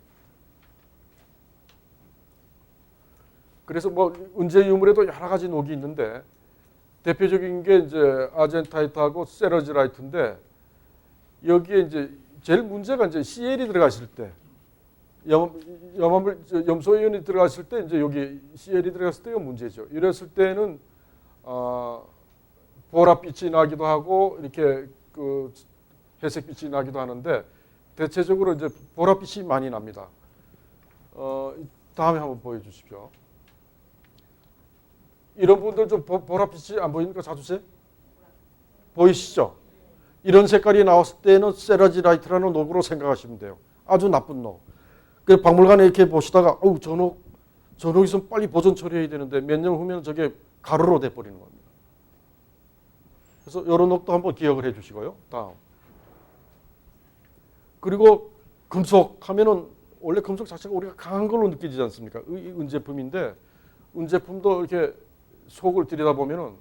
Speaker 1: 그래서 뭐 은재 유물에도 여러 가지 녹이 있는데 대표적인 게 이제 아젠타이트하고 세러지라이트인데 여기에 이제 제일 문제가 이제 CL이 들어가실 때 염소이온이 들어갔을 때 이제 여기 CL이 들어갔을 때가 문제죠. 이랬을 때는 보랏빛이 나기도 하고 이렇게 그 회색빛이 나기도 하는데 대체적으로 이제 보랏빛이 많이 납니다. 다음에 한번 보여주십시오. 이런 분들 좀 보랏빛이 안 보이니까 자주색 보이시죠? 이런 색깔이 나왔을 때는 세라지라이트라는 녹으로 생각하시면 돼요. 아주 나쁜 녹. 그 박물관에 이렇게 보시다가 저 녹 있으면 빨리 보존 처리해야 되는데 몇 년 후면 저게 가루로 돼버리는 겁니다. 그래서 이런 녹도 한번 기억을 해 주시고요. 다음. 그리고 금속 하면은 원래 금속 자체가 우리가 강한 걸로 느껴지지 않습니까? 은제품인데 은제품도 이렇게 속을 들여다보면은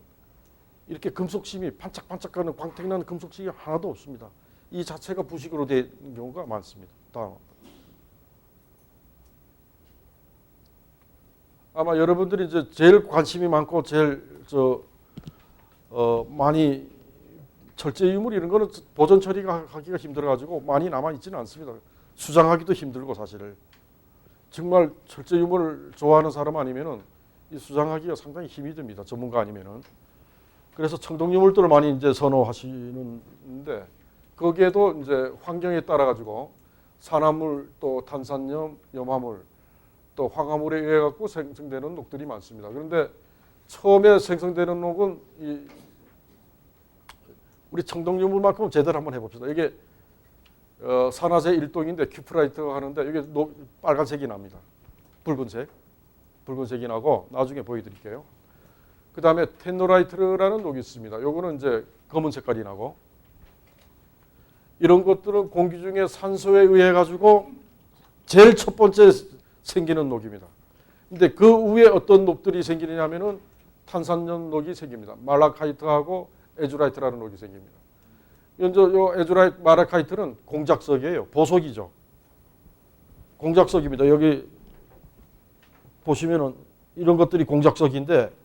Speaker 1: 이렇게 금속심이 반짝반짝하는 광택나는 금속심이 하나도 없습니다. 이 자체가 부식으로 된 경우가 많습니다. 다음. 아마 여러분들이 이제 제일 관심이 많고 제일 많이 철제 유물 이런 거는 보존 처리가 하기가 힘들어가지고 많이 남아 있지는 않습니다. 수장하기도 힘들고 사실은 정말 철제 유물을 좋아하는 사람 아니면은 이 수장하기가 상당히 힘이 듭니다. 전문가 아니면은. 그래서 청동 유물들을 많이 이제 선호하시는데 거기에도 이제 환경에 따라 가지고 산화물 또 탄산염, 염화물 또 황화물에 의해 갖고 생성되는 녹들이 많습니다. 그런데 처음에 생성되는 녹은 우리 청동 유물만큼은 제대로 한번 해봅시다. 이게 산화제 일동인데 큐프라이트가 하는데 이게 빨간색이 납니다. 붉은색이 나고 나중에 보여드릴게요. 그 다음에 텐노라이트라는 녹이 있습니다. 요거는 이제 검은 색깔이 나고 이런 것들은 공기 중에 산소에 의해 가지고 제일 첫 번째 생기는 녹입니다. 근데 그 위에 어떤 녹들이 생기느냐면은 탄산염 녹이 생깁니다. 말라카이트하고 에주라이트라는 녹이 생깁니다. 먼저 요 에주라이트 말라카이트는 공작석이에요. 보석이죠. 공작석입니다. 여기 보시면은 이런 것들이 공작석인데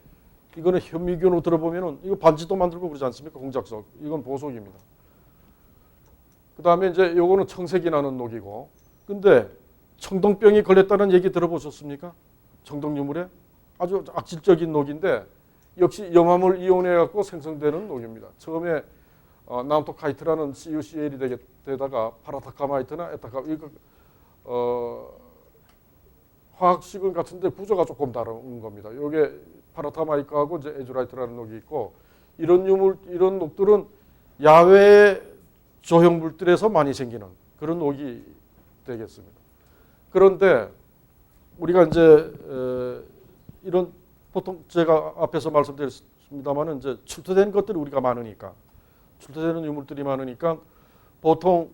Speaker 1: 이거는 현미경으로 들어보면은 이거 반지도 만들고 그러지 않습니까? 공작석. 이건 보석입니다. 그 다음에 이제 요거는 청색이 나는 녹이고 근데 청동병이 걸렸다는 얘기 들어보셨습니까? 청동유물에 아주 악질적인 녹인데 역시 염화물 이온해 갖고 생성되는 녹입니다. 처음에 남토카이트라는 CuCl이 되다가 파라타카마이트나 에타카 이거 화학식은 같은데 구조가 조금 다른 겁니다. 이게 파라타마이크하고 이제 에주라이트라는 녹이 있고 이런 녹들은 야외 조형 물들에서 많이 생기는 그런 녹이 되겠습니다. 그런데 우리가 이제 이런 보통 제가 앞에서 말씀드렸습니다만은 이제 출토된 것들이 우리가 많으니까 출토되는 유물들이 많으니까 보통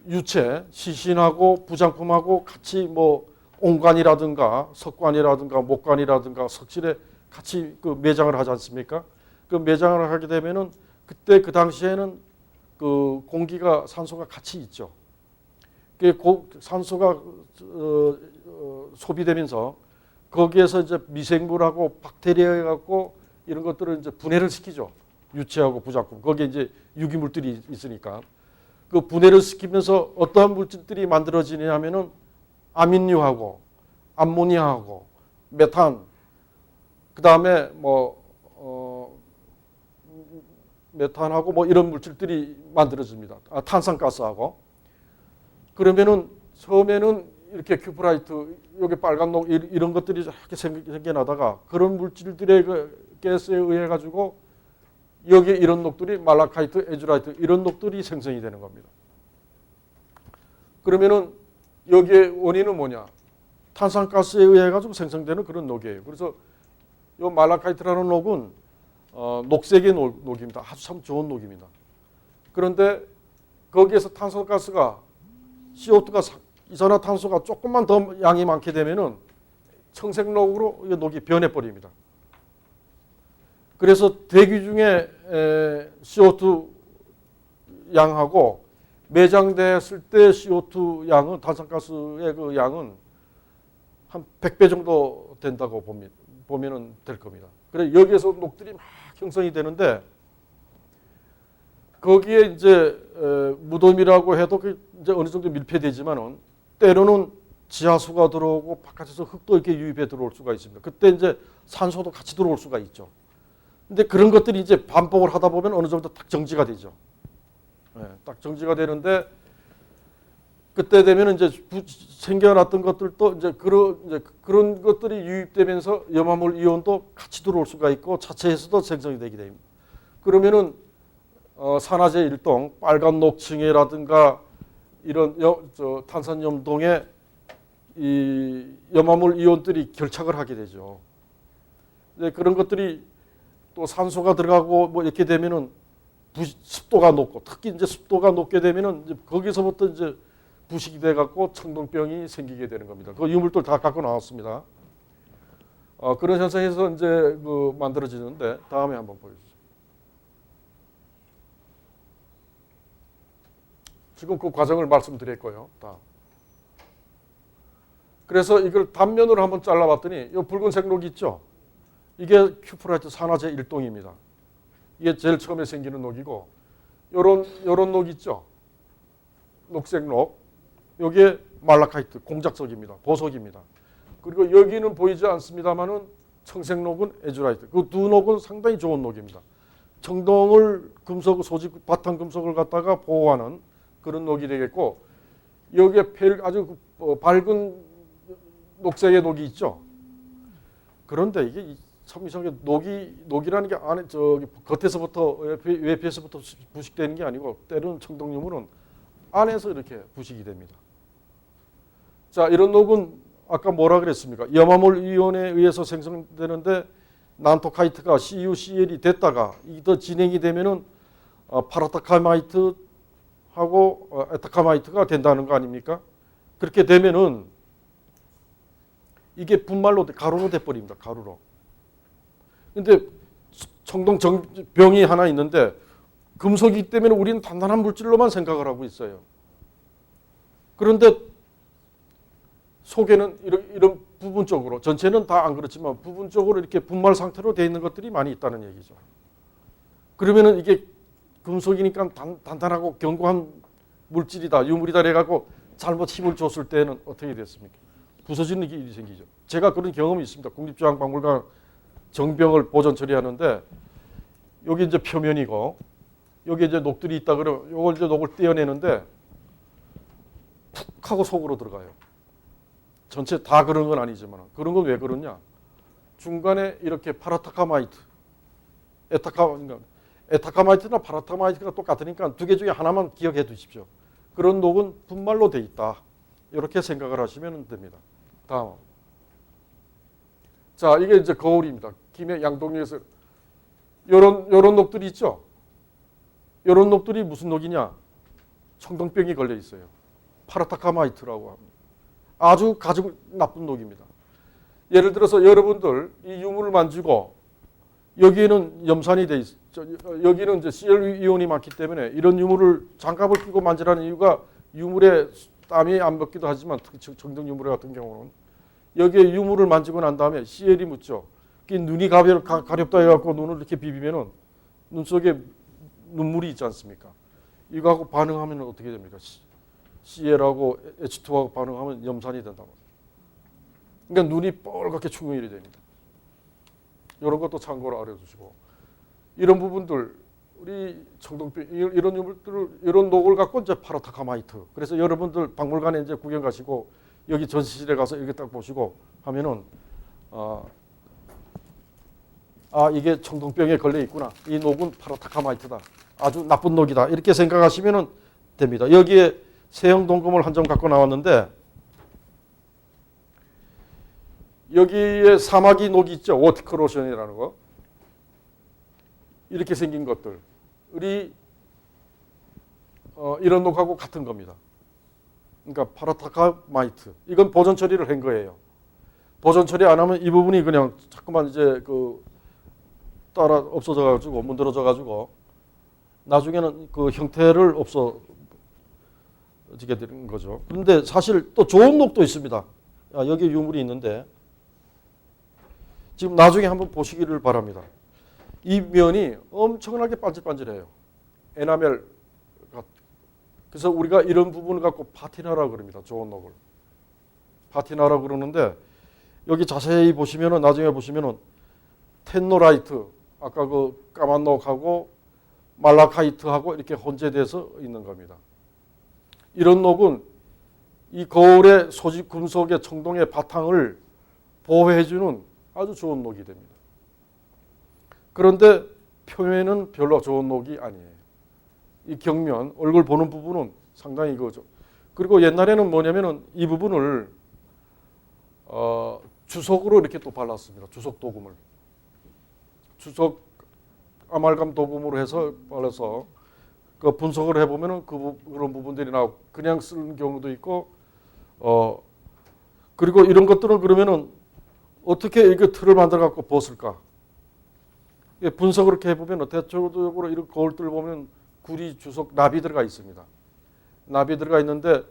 Speaker 1: 유체 시신하고 부장품하고 같이 뭐 옹관이라든가 석관이라든가 목관이라든가 석실에 같이 그 매장을 하지 않습니까? 그 매장을 하게 되면은 그때 그 당시에는 그 공기가 산소가 같이 있죠. 그 산소가 소비되면서 거기에서 이제 미생물하고 박테리아 갖고 이런 것들을 이제 분해를 시키죠. 유체하고 부작품. 거기에 이제 유기물들이 있으니까 그 분해를 시키면서 어떠한 물질들이 만들어지냐면은 아민류하고 암모니아하고 메탄 그 다음에 메탄하고 뭐 이런 물질들이 만들어집니다. 탄산가스하고 그러면은 처음에는 이렇게 큐프라이트 여기 빨간 녹 이런 것들이 이렇게 생겨나다가 그런 물질들의 그 가스에 의해 가지고 여기 이런 녹들이 말라카이트, 에주라이트 이런 녹들이 생성이 되는 겁니다. 그러면은 여기에 원인은 뭐냐? 탄산가스에 의해 가지고 생성되는 그런 녹이에요. 그래서 이 말라카이트라는 녹은 녹색의 녹입니다. 아주 참 좋은 녹입니다. 그런데 거기에서 탄산가스가 CO2가 이산화탄소가 조금만 더 양이 많게 되면은 청색녹으로 이 녹이 변해버립니다. 그래서 대기 중에 CO2 양하고 매장됐을 때 CO2 양은 탄산가스의 그 양은 한 100배 정도 된다고 보면 될 겁니다. 그래서 여기에서 녹들이 막 형성이 되는데 거기에 이제 무덤이라고 해도 이제 어느 정도 밀폐되지만은 때로는 지하수가 들어오고 바깥에서 흙도 이렇게 유입해 들어올 수가 있습니다. 그때 이제 산소도 같이 들어올 수가 있죠. 근데 그런 것들이 이제 반복을 하다 보면 어느 정도 딱 정지가 되죠. 네, 딱 정지가 되는데 그때 되면 이제 생겨났던 것들도 이제 그런 것들이 유입되면서 염화물 이온도 같이 들어올 수가 있고 자체에서도 생성이 되게 됩니다. 그러면은 산화제 일동, 빨간 녹층이라든가 이런 탄산염동에 이 염화물 이온들이 결착을 하게 되죠. 이제 그런 것들이 또 산소가 들어가고 뭐 이렇게 되면은 습도가 높고 특히 이제 습도가 높게 되면은 이제 거기서부터 이제 부식이 돼 갖고 청동병이 생기게 되는 겁니다. 그 유물들 다 갖고 나왔습니다. 그런 현상에서 이제 그 만들어지는데 다음에 한번 보여주세요. 지금 그 과정을 말씀드렸고요. 다음. 그래서 이걸 단면으로 한번 잘라봤더니 이 붉은색 녹이 있죠. 이게 큐프라이트 산화제 1동입니다. 이게 제일 처음에 생기는 녹이고 요런 녹 있죠. 녹색 녹. 요게 말라카이트 공작석입니다. 보석입니다. 그리고 여기는 보이지 않습니다만은 청색 녹은 에즈라이트. 그 두 녹은 상당히 좋은 녹입니다. 청동을 금속 소집 바탕 금속을 갖다가 보호하는 그런 녹이 되겠고 여기에 아주 밝은 녹색의 녹이 있죠. 그런데 이게 참 이상하게 녹이라는 게 안에 저기 겉에서부터 외피에서부터 부식되는 게 아니고 때로는 청동유물은 안에서 이렇게 부식이 됩니다. 자, 이런 녹은 아까 뭐라 그랬습니까? 염화물 이온에 의해서 생성되는데 난토카이트가 CuCl이 됐다가 이 더 진행이 되면은 파라타카마이트하고 에타카마이트가 된다는 거 아닙니까? 그렇게 되면은 이게 분말로 가루로 돼버립니다. 가루로. 근데 청동병이 하나 있는데 금속이기 때문에 우리는 단단한 물질로만 생각을 하고 있어요. 그런데 속에는 이런 부분적으로, 전체는 다 안 그렇지만 부분적으로 이렇게 분말 상태로 되어 있는 것들이 많이 있다는 얘기죠. 그러면은 이게 금속이니까 단단하고 견고한 물질이다, 유물이다 해갖고 잘못 힘을 줬을 때는 어떻게 됐습니까? 부서지는 일이 생기죠. 제가 그런 경험이 있습니다. 국립중앙박물관 정병을 보존 처리하는데 여기 이제 표면이고 여기 이제 녹들이 있다 그러면 요걸 이제 녹을 떼어내는데 푹 하고 속으로 들어가요. 전체 다 그런 건 아니지만 그런 건 왜 그러냐? 중간에 이렇게 파라타카마이트, 에타카마이트나 파라타카마이트가 똑같으니까 두 개 중에 하나만 기억해 두십시오. 그런 녹은 분말로 돼 있다. 이렇게 생각을 하시면 됩니다. 다음. 자, 이게 이제 거울입니다. 김해 양동리에서 요런 녹들이 있죠. 요런 녹들이 무슨 녹이냐? 청동병이 걸려 있어요. 파라타카마이트라고 합니다. 아주 나쁜 녹입니다. 예를 들어서 여러분들 이 유물을 만지고 여기에는 염산이 돼 있죠. 여기는 이제 Cl 이온이 많기 때문에 이런 유물을 장갑을 끼고 만지라는 이유가 유물에 땀이 안 먹기도 하지만 특히 청동 유물 같은 경우는 여기에 유물을 만지고 난 다음에 Cl이 묻죠. 눈이 가렵다 해갖고 눈을 이렇게 비비면은 눈 속에 눈물이 있지 않습니까? 이거하고 반응하면 어떻게 됩니까? Cl하고 H2하고 반응하면 염산이 된다고. 그러니까 눈이 뻘겋게 충혈이 됩니다. 이런 것도 참고로 알아두시고 이런 부분들 우리 청동병 이런 유물들을 이런 녹을 갖고 이제 파라타카마이트. 그래서 여러분들 박물관에 이제 구경 가시고 여기 전시실에 가서 이렇게 딱 보시고 하면은 이게 청동병에 걸려 있구나. 이 녹은 파라타카마이트다. 아주 나쁜 녹이다. 이렇게 생각하시면 됩니다. 여기에 세형 동금을 한 점 갖고 나왔는데 여기에 사마귀 녹이 있죠. 워티크로션이라는 거. 이렇게 생긴 것들. 이런 녹하고 같은 겁니다. 그러니까 파라타카마이트. 이건 보존 처리를 한 거예요. 보존 처리 안 하면 이 부분이 그냥 자꾸만 이제 따라 없어져 가지고 문드러져 가지고 나중에는 그 형태를 없어지게 되는 거죠. 그런데 사실 또 좋은 녹도 있습니다. 여기 유물이 있는데 지금 나중에 한번 보시기를 바랍니다. 이 면이 엄청나게 반질반질해요. 에나멜. 그래서 우리가 이런 부분을 갖고 파티나라고 그럽니다. 좋은 녹을. 파티나라고 그러는데 여기 자세히 보시면은 나중에 보시면은 텐노라이트, 아까 그 까만 녹하고 말라카이트하고 이렇게 혼재돼서 있는 겁니다. 이런 녹은 이 거울의 소집 금속의 청동의 바탕을 보호해주는 아주 좋은 녹이 됩니다. 그런데 표면은 별로 좋은 녹이 아니에요. 이 경면, 얼굴 보는 부분은 상당히 이거죠. 그리고 옛날에는 뭐냐면은 이 부분을 주석으로 이렇게 또 발랐습니다. 주석 도금을. 주석 아말감 도금으로 해서 발라서 그 분석을 해보면은 그런 부분들이 나오고 그냥 쓰는 경우도 있고 그리고 이런 것들은 그러면은 어떻게 이게 틀을 만들어 갖고 벗을까? 분석을 이렇게 해보면 대체적으로 이런 거울들 보면 구리, 주석, 납이 들어가 있습니다. 납이 들어가 있는데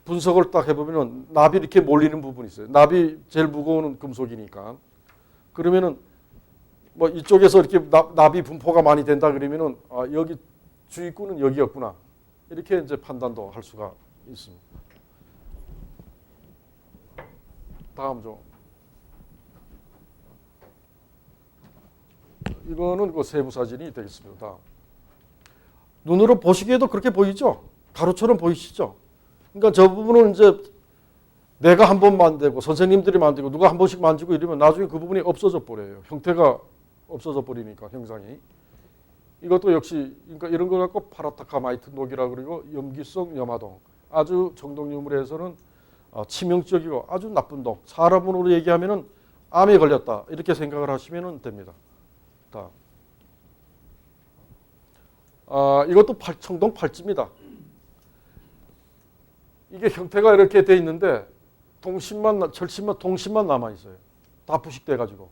Speaker 1: 분석을 딱 해보면 납이 이렇게 몰리는 부분이 있어요. 납이 제일 무거운 금속이니까. 그러면은 뭐 이쪽에서 이렇게 납이 분포가 많이 된다 그러면은 여기 주입구는 여기였구나. 이렇게 이제 판단도 할 수가 있습니다. 다음 좀. 이거는 그 세부 사진이 되겠습니다. 눈으로 보시기에도 그렇게 보이죠? 가루처럼 보이시죠? 그러니까 저 부분은 이제 내가 한 번 만들고 선생님들이 만들고 누가 한 번씩 만지고 이러면 나중에 그 부분이 없어져 버려요. 형태가 없어져 버리니까 형상이. 이것도 역시 그러니까 이런 거 갖고 파라타카마이트 녹이라 그리고 염기성 염화동. 아주 정독유물에서는 치명적이고 아주 나쁜 독. 사람으로 얘기하면은 암에 걸렸다 이렇게 생각을 하시면 됩니다. 이것도 청동 팔찌입니다. 이게 형태가 이렇게 돼 있는데 철심만 동심만 남아 있어요. 다 부식돼 가지고.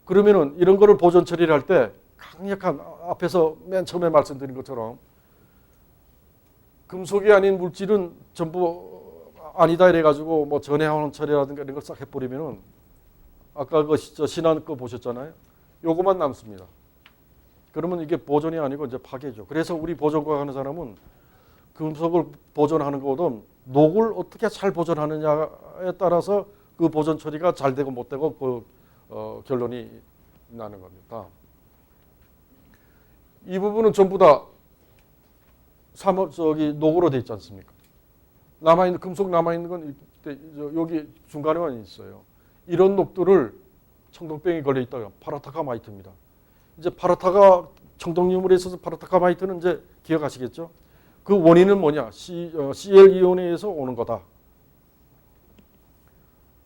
Speaker 1: 그러면은 이런 거를 보존 처리를 할 때 강력한 앞에서 맨 처음에 말씀드린 것처럼 금속이 아닌 물질은 전부 아니다 이래 가지고 뭐 전해하원 처리라든가 이런 걸 싹 해버리면은 아까 그 신안 거 보셨잖아요. 요거만 남습니다. 그러면 이게 보존이 아니고 이제 파괴죠. 그래서 우리 보존과 하는 사람은 금속을 보존하는 것보다 녹을 어떻게 잘 보존하느냐에 따라서 그 보존 처리가 잘 되고 못 되고 그 결론이 나는 겁니다. 이 부분은 전부 다 녹으로 돼 있지 않습니까? 남아있는 금속 남아있는 건 여기 중간에만 있어요. 이런 녹들을 청동병에 걸려 있다가 파라타카마이트입니다. 이제 파라타가 청동유물에 있어서 파라타카마이트는 이제 기억하시겠죠? 그 원인은 뭐냐? Cl 이온에 의해서 오는 거다.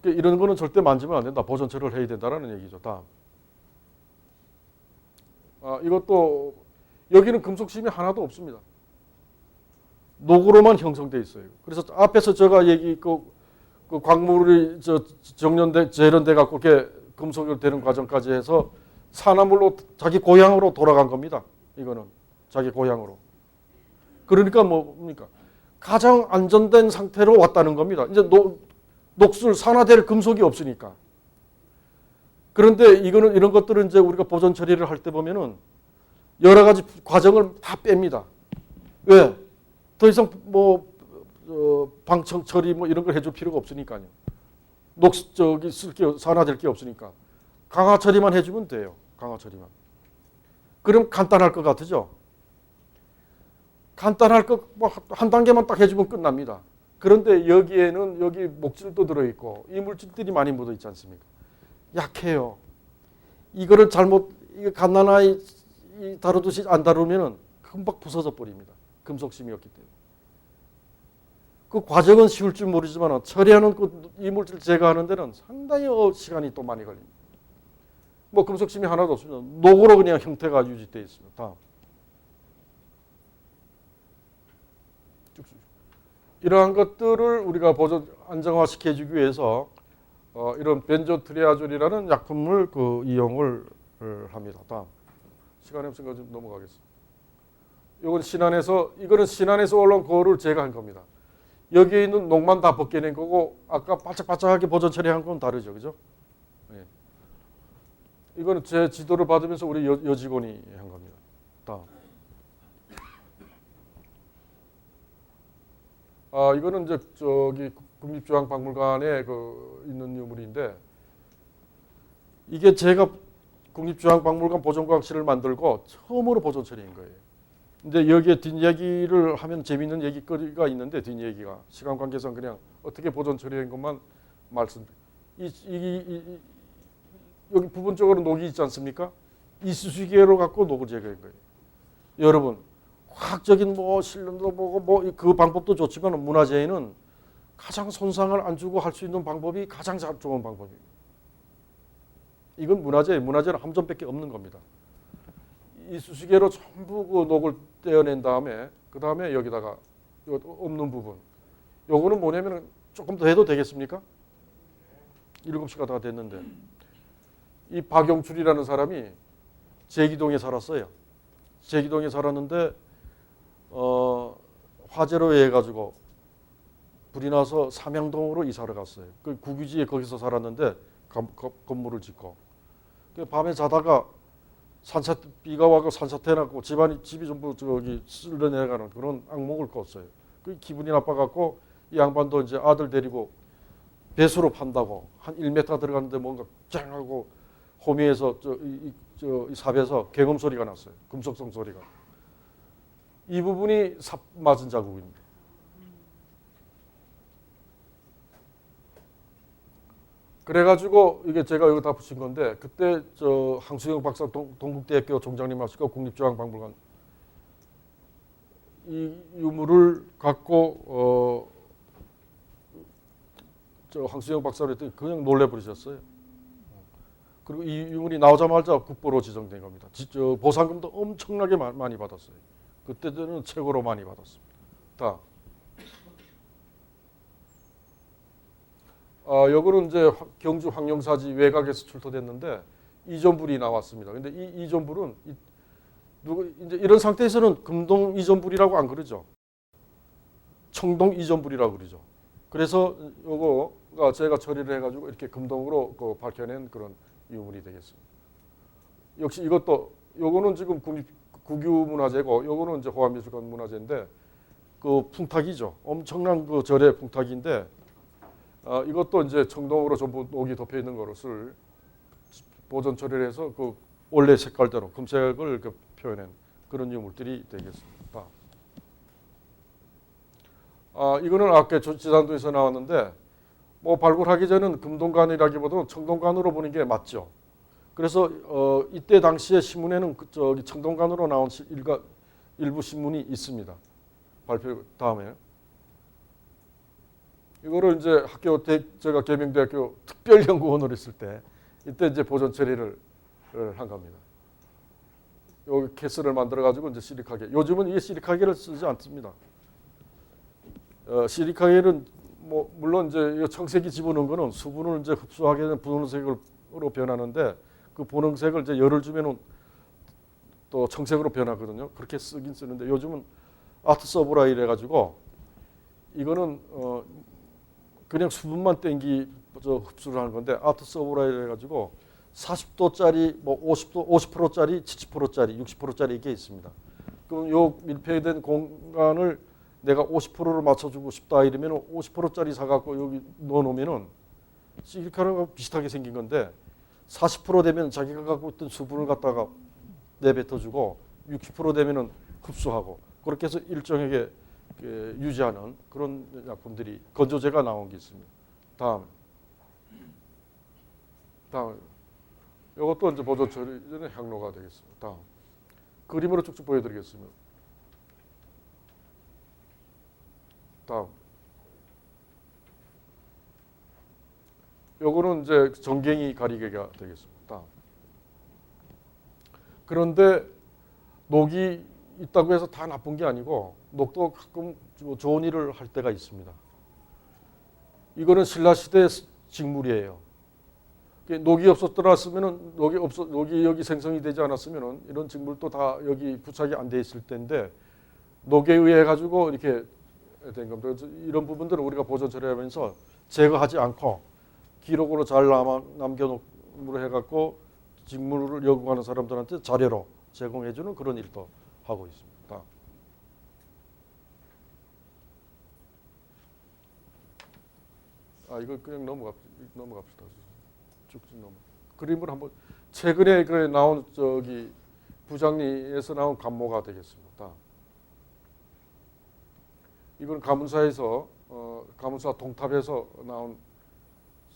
Speaker 1: 이런 거는 절대 만지면 안 된다. 보존 처리를 해야 된다는 얘기죠. 다음. 이것도 여기는 금속심이 하나도 없습니다. 녹으로만 형성되어 있어요. 그래서 앞에서 제가 그 광물이 재련돼 갖고 이렇게 금속이 되는 과정까지 해서 산화물로 자기 고향으로 돌아간 겁니다. 이거는 자기 고향으로. 그러니까 뭡니까? 가장 안전된 상태로 왔다는 겁니다. 이제 녹술 산화될 금속이 없으니까. 그런데 이런 것들은 이제 우리가 보존 처리를 할 때 보면은 여러 가지 과정을 다 뺍니다. 왜? 더 이상 방청 처리 이런 걸 해줄 필요가 없으니까요. 산화될 게 없으니까. 강화 처리만 해주면 돼요. 강화 처리만. 그럼 간단할 것 같으죠? 간단할 것, 한 단계만 딱 해주면 끝납니다. 그런데 여기에는 여기 목질도 들어있고 이 물질들이 많이 묻어 있지 않습니까? 약해요. 이거를 이거 갓난아이 다루듯이 안 다루면은 금방 부서져 버립니다. 금속심이었기 때문에. 그 과정은 쉬울 줄 모르지만 처리하는 이 물질 제거하는 데는 상당히 시간이 또 많이 걸립니다. 금속심이 하나도 없습니다. 녹으로 그냥 형태가 유지되어 있습니다. 다음. 이러한 것들을 우리가 보존 안정화시켜주기 위해서 이런 벤조트리아졸이라는 약품을 이용을 합니다. 다음. 시간이 없으니까 좀 넘어가겠습니다. 이거는 신안에서 올라온 거를 제거한 겁니다. 여기에 있는 녹만 다 벗겨낸 거고 아까 바짝바짝하게 보존 처리한 건 다르죠, 그죠? 네. 이거는 제 지도를 받으면서 우리 여직원이 한 겁니다. 다음. 이거는 이제 국립중앙박물관에 있는 유물인데 이게 제가 국립중앙박물관 보존과학실을 만들고 처음으로 보존 처리한 거예요. 근데 여기에 뒷얘기를 하면 재미있는 얘기거리가 있는데 뒷얘기가 시간 관계상 그냥 어떻게 보존 처리한 것만 여기 부분적으로 녹이 있지 않습니까? 이쑤시개로 갖고 녹을 제거한 거예요. 여러분 과학적인 실론도 보고 그 방법도 좋지만 문화재에는 가장 손상을 안 주고 할 수 있는 방법이 가장 좋은 방법이에요. 이건 문화재는 함정밖에 없는 겁니다. 이 수시개로 전부 그 녹을 떼어낸 다음에 그 다음에 여기다가 없는 부분 요거는 뭐냐면 조금 더 해도 되겠습니까? 7시가 다 됐는데 이 박용출이라는 사람이 제기동에 살았어요. 제기동에 살았는데 화재로 인해 가지고 불이 나서 삼양동으로 이사를 갔어요. 그 국유지에 거기서 살았는데 건물을 짓고 밤에 자다가 비가 와서 산사태 났고 집이 전부 저기 쓸려내려가는 그런 악몽을 꿨어요. 그 기분이 나빠갖고 이 양반도 이제 아들 데리고 배수로 판다고 한 1m 들어갔는데 뭔가 짱하고 호미에서 이 삽에서 경음 소리가 났어요. 금속성 소리가. 이 부분이 삽 맞은 자국입니다. 그래가지고 이게 제가 여기 다 붙인 건데 그때 저 항수영 박사 동국대학교 총장님 하시고 국립중앙박물관 이 유물을 갖고 저 항수영 박사를 했더니 그냥 놀래버리셨어요. 그리고 이 유물이 나오자마자 국보로 지정된 겁니다. 보상금도 엄청나게 많이 받았어요. 그때는 최고로 많이 받았습니다. 다. 요거는 이제 경주 황룡사지 외곽에서 출토됐는데 이존불이 나왔습니다. 근데 이 이존불은 이제 이런 상태에서는 금동 이존불이라고 안 그러죠. 청동 이존불이라고 그러죠. 그래서 요거가 제가 처리를 해가지고 이렇게 금동으로 밝혀낸 그런 유물이 되겠습니다. 역시 요거는 지금 국유문화재고 요거는 이제 호암미술관 문화재인데 그 풍탁이죠. 엄청난 그 절의 풍탁인데 이것도 이제 청동으로 전부 녹이 덮여 있는 것을 보존 처리를 해서 그 원래 색깔대로 금색을 표현한 그런 유물들이 되겠습니다. 이거는 아까 지산도에서 나왔는데 뭐 발굴하기 전에는 금동관이라기보다는 청동관으로 보는 게 맞죠. 그래서 이때 당시에 신문에는 저기 청동관으로 나온 일부 신문이 있습니다. 발표 다음에. 이거를 이제 제가 계명대학교 특별연구원으로 있을 때 이때 이제 보존 처리를 한 겁니다. 여기 캐스를 만들어 가지고 이제 시리카게. 요즘은 이게 시리카게를 쓰지 않습니다. 시리카게는 뭐 물론 이제 청색이 집어넣은 거는 수분을 이제 흡수하게 되는 분홍색으로 변하는데 그 분홍색을 이제 열을 주면은 또 청색으로 변하거든요. 그렇게 쓰긴 쓰는데 요즘은 아트 서브라일 해가지고 이거는 그냥 수분만 흡수를 하는 건데 아트 서브라일 해가지고 40도짜리, 뭐 50도, 50%짜리, 70%짜리, 60%짜리 이게 있습니다. 그럼 요 밀폐된 공간을 내가 50%로 맞춰주고 싶다 이러면 50%짜리 사갖고 여기 넣어놓으면은 실리카르가 비슷하게 생긴 건데 40% 되면 자기가 갖고 있던 수분을 갖다가 내뱉어주고 60% 되면은 흡수하고 그렇게 해서 일정하게 유지하는 그런 약품들이 건조제가 나온 게 있습니다. 다음 이것도 이제 보존 처리 전에 향로가 되겠습니다. 다음 그림으로 쭉쭉 보여드리겠습니다. 다음 요거는 이제 정갱이 가리개가 되겠습니다. 다음 그런데 녹이 있다고 해서 다 나쁜 게 아니고 녹도 가끔 좋은 일을 할 때가 있습니다. 이거는 신라시대 직물이에요. 녹이 없었더라으면은 녹이 여기 생성이 되지 않았으면은 이런 직물도 다 여기 부착이 안 돼 있을 텐데 녹에 의해 가지고 이렇게 된 겁니다. 그래서 이런 부분들은 우리가 보존 처리하면서 제거하지 않고 기록으로 잘 남겨놓으로 해갖고 직물을 연구하는 사람들한테 자료로 제공해주는 그런 일도 하고 있습니다. 이거 그냥 넘어갑시다. 쭉쭉 넘어. 그림을 한번 최근에 나온 저기 부장리에서 나온 감모가 되겠습니다. 이건 가문사에서 가문사 동탑에서 나온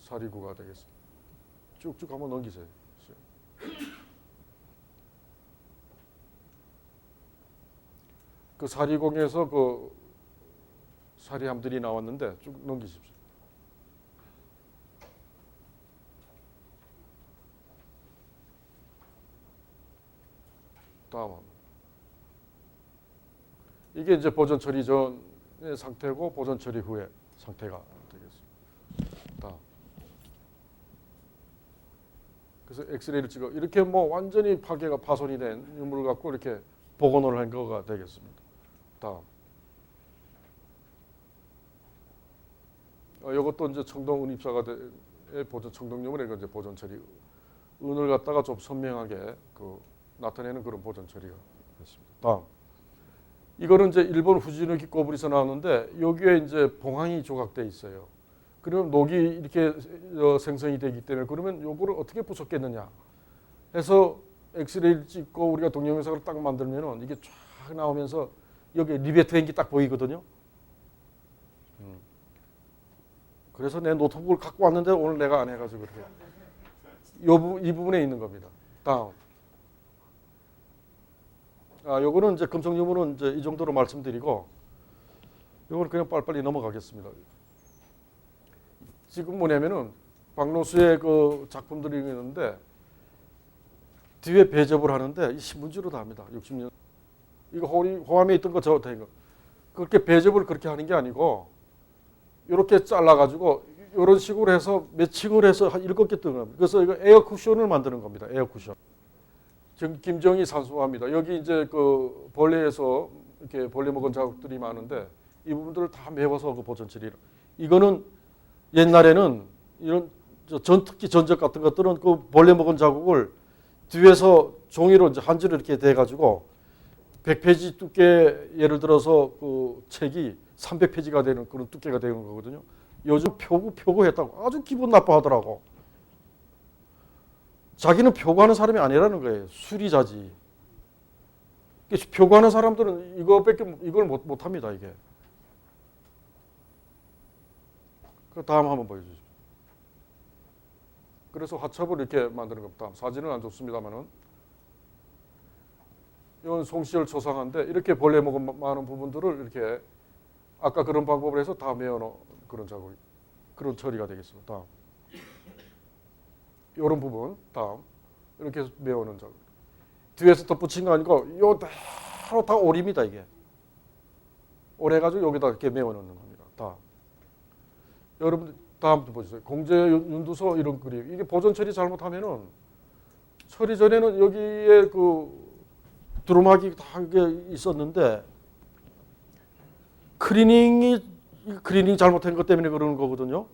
Speaker 1: 사리구가 되겠습니다. 쭉쭉 한번 넘기세요. 그 사리공에서 그 사리함들이 나왔는데 쭉 넘기십시오. 다음. 이게 이제 보존 처리 전의 상태고 보존 처리 후의 상태가 되겠습니다. 다음. 그래서 엑스레이를 찍어 이렇게 뭐 완전히 파손이 된 유물을 갖고 이렇게 복원을 한 거가 되겠습니다. 다음. 이것도 이제 청동 은입사가 보존 청동 유물의 이제 보존 처리 은을 갖다가 좀 선명하게 나타내는 그런 보존 처리가 됐습니다. 다음. 이거는 이제 일본 후지누키 꼬부리에서 나왔는데 여기에 이제 봉황이 조각돼 있어요. 그러면 녹이 이렇게 생성이 되기 때문에 그러면 요거를 어떻게 부쉈겠느냐 해서 엑스레이를 찍고 우리가 동영상을 딱 만들면은 이게 쫙 나오면서 여기 리베트한 게 딱 보이거든요. 그래서 내 노트북을 갖고 왔는데 오늘 내가 안 해가지고 그렇게 이 부분에 있는 겁니다. 다음. 요거는 이제 금속 유물은 이제 이 정도로 말씀드리고 요거는 그냥 빨리빨리 넘어가겠습니다. 지금 뭐냐면은 박노수의 그 작품들이 있는데 뒤에 배접을 하는데 이 신문지로 다 합니다. 60년. 이거 호암에 있던 거 저 된 거. 그렇게 배접을 그렇게 하는 게 아니고 이렇게 잘라가지고 이런 식으로 해서 매칭을 해서 한 7개 뜨는 겁니다. 그래서 이거 에어 쿠션을 만드는 겁니다. 에어 쿠션. 김정희 산수화입니다. 여기 이제 그 벌레에서 이렇게 벌레 먹은 자국들이 많은데 이 부분들을 다 메워서 그 보존 처리를. 이거는 옛날에는 이런 특히 전적 같은 것들은 그 벌레 먹은 자국을 뒤에서 종이로 이제 한지로 이렇게 대가지고 100페이지 두께 예를 들어서 그 책이 300페이지가 되는 그런 두께가 되는 거거든요. 요즘 표구했다고 아주 기분 나빠하더라고. 자기는 표구하는 사람이 아니라는 거예요. 수리자지. 표구하는 사람들은 이걸 못합니다. 이게. 그 다음 한번 보여주십시오. 그래서 화첩을 이렇게 만드는 겁니다. 사진은 안 좋습니다만은 이건 송시열 초상화인데 이렇게 벌레 먹은 많은 부분들을 이렇게 아까 그런 방법을 해서 다 메어놓은 그런 작업, 그런 처리가 되겠습니다. 다음. 이런 부분, 다음. 이렇게 해서 메어놓은 작업. 뒤에서 덧붙인 거 아니고 요 바로 다 오립니다, 이게. 오래가지고 여기다 이렇게 메어놓는 겁니다. 다음. 여러분 다음부터 보세요. 공제 윤두소 이런 그림. 이게 보존 처리 잘못하면은 처리 전에는 여기에 그 두루마기 다 있었는데 크리닝 잘못한 것 때문에 그러는 거거든요.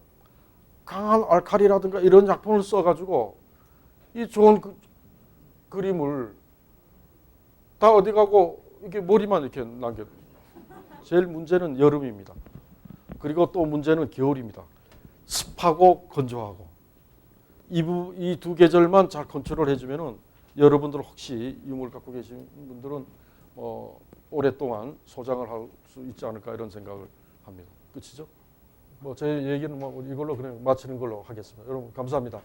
Speaker 1: 강한 알칼리라든가 이런 약품을 써가지고 이 좋은 그림을 다 어디 가고 이게 머리만 이렇게 남겨. 제일 문제는 여름입니다. 그리고 또 문제는 겨울입니다. 습하고 건조하고 이 두 계절만 잘 컨트롤 해주면은 여러분들 혹시 유물 갖고 계신 분들은 오랫동안 소장을 할 수 있지 않을까 이런 생각을 합니다. 끝이죠? 제 얘기는 이걸로 그냥 마치는 걸로 하겠습니다. 여러분 감사합니다.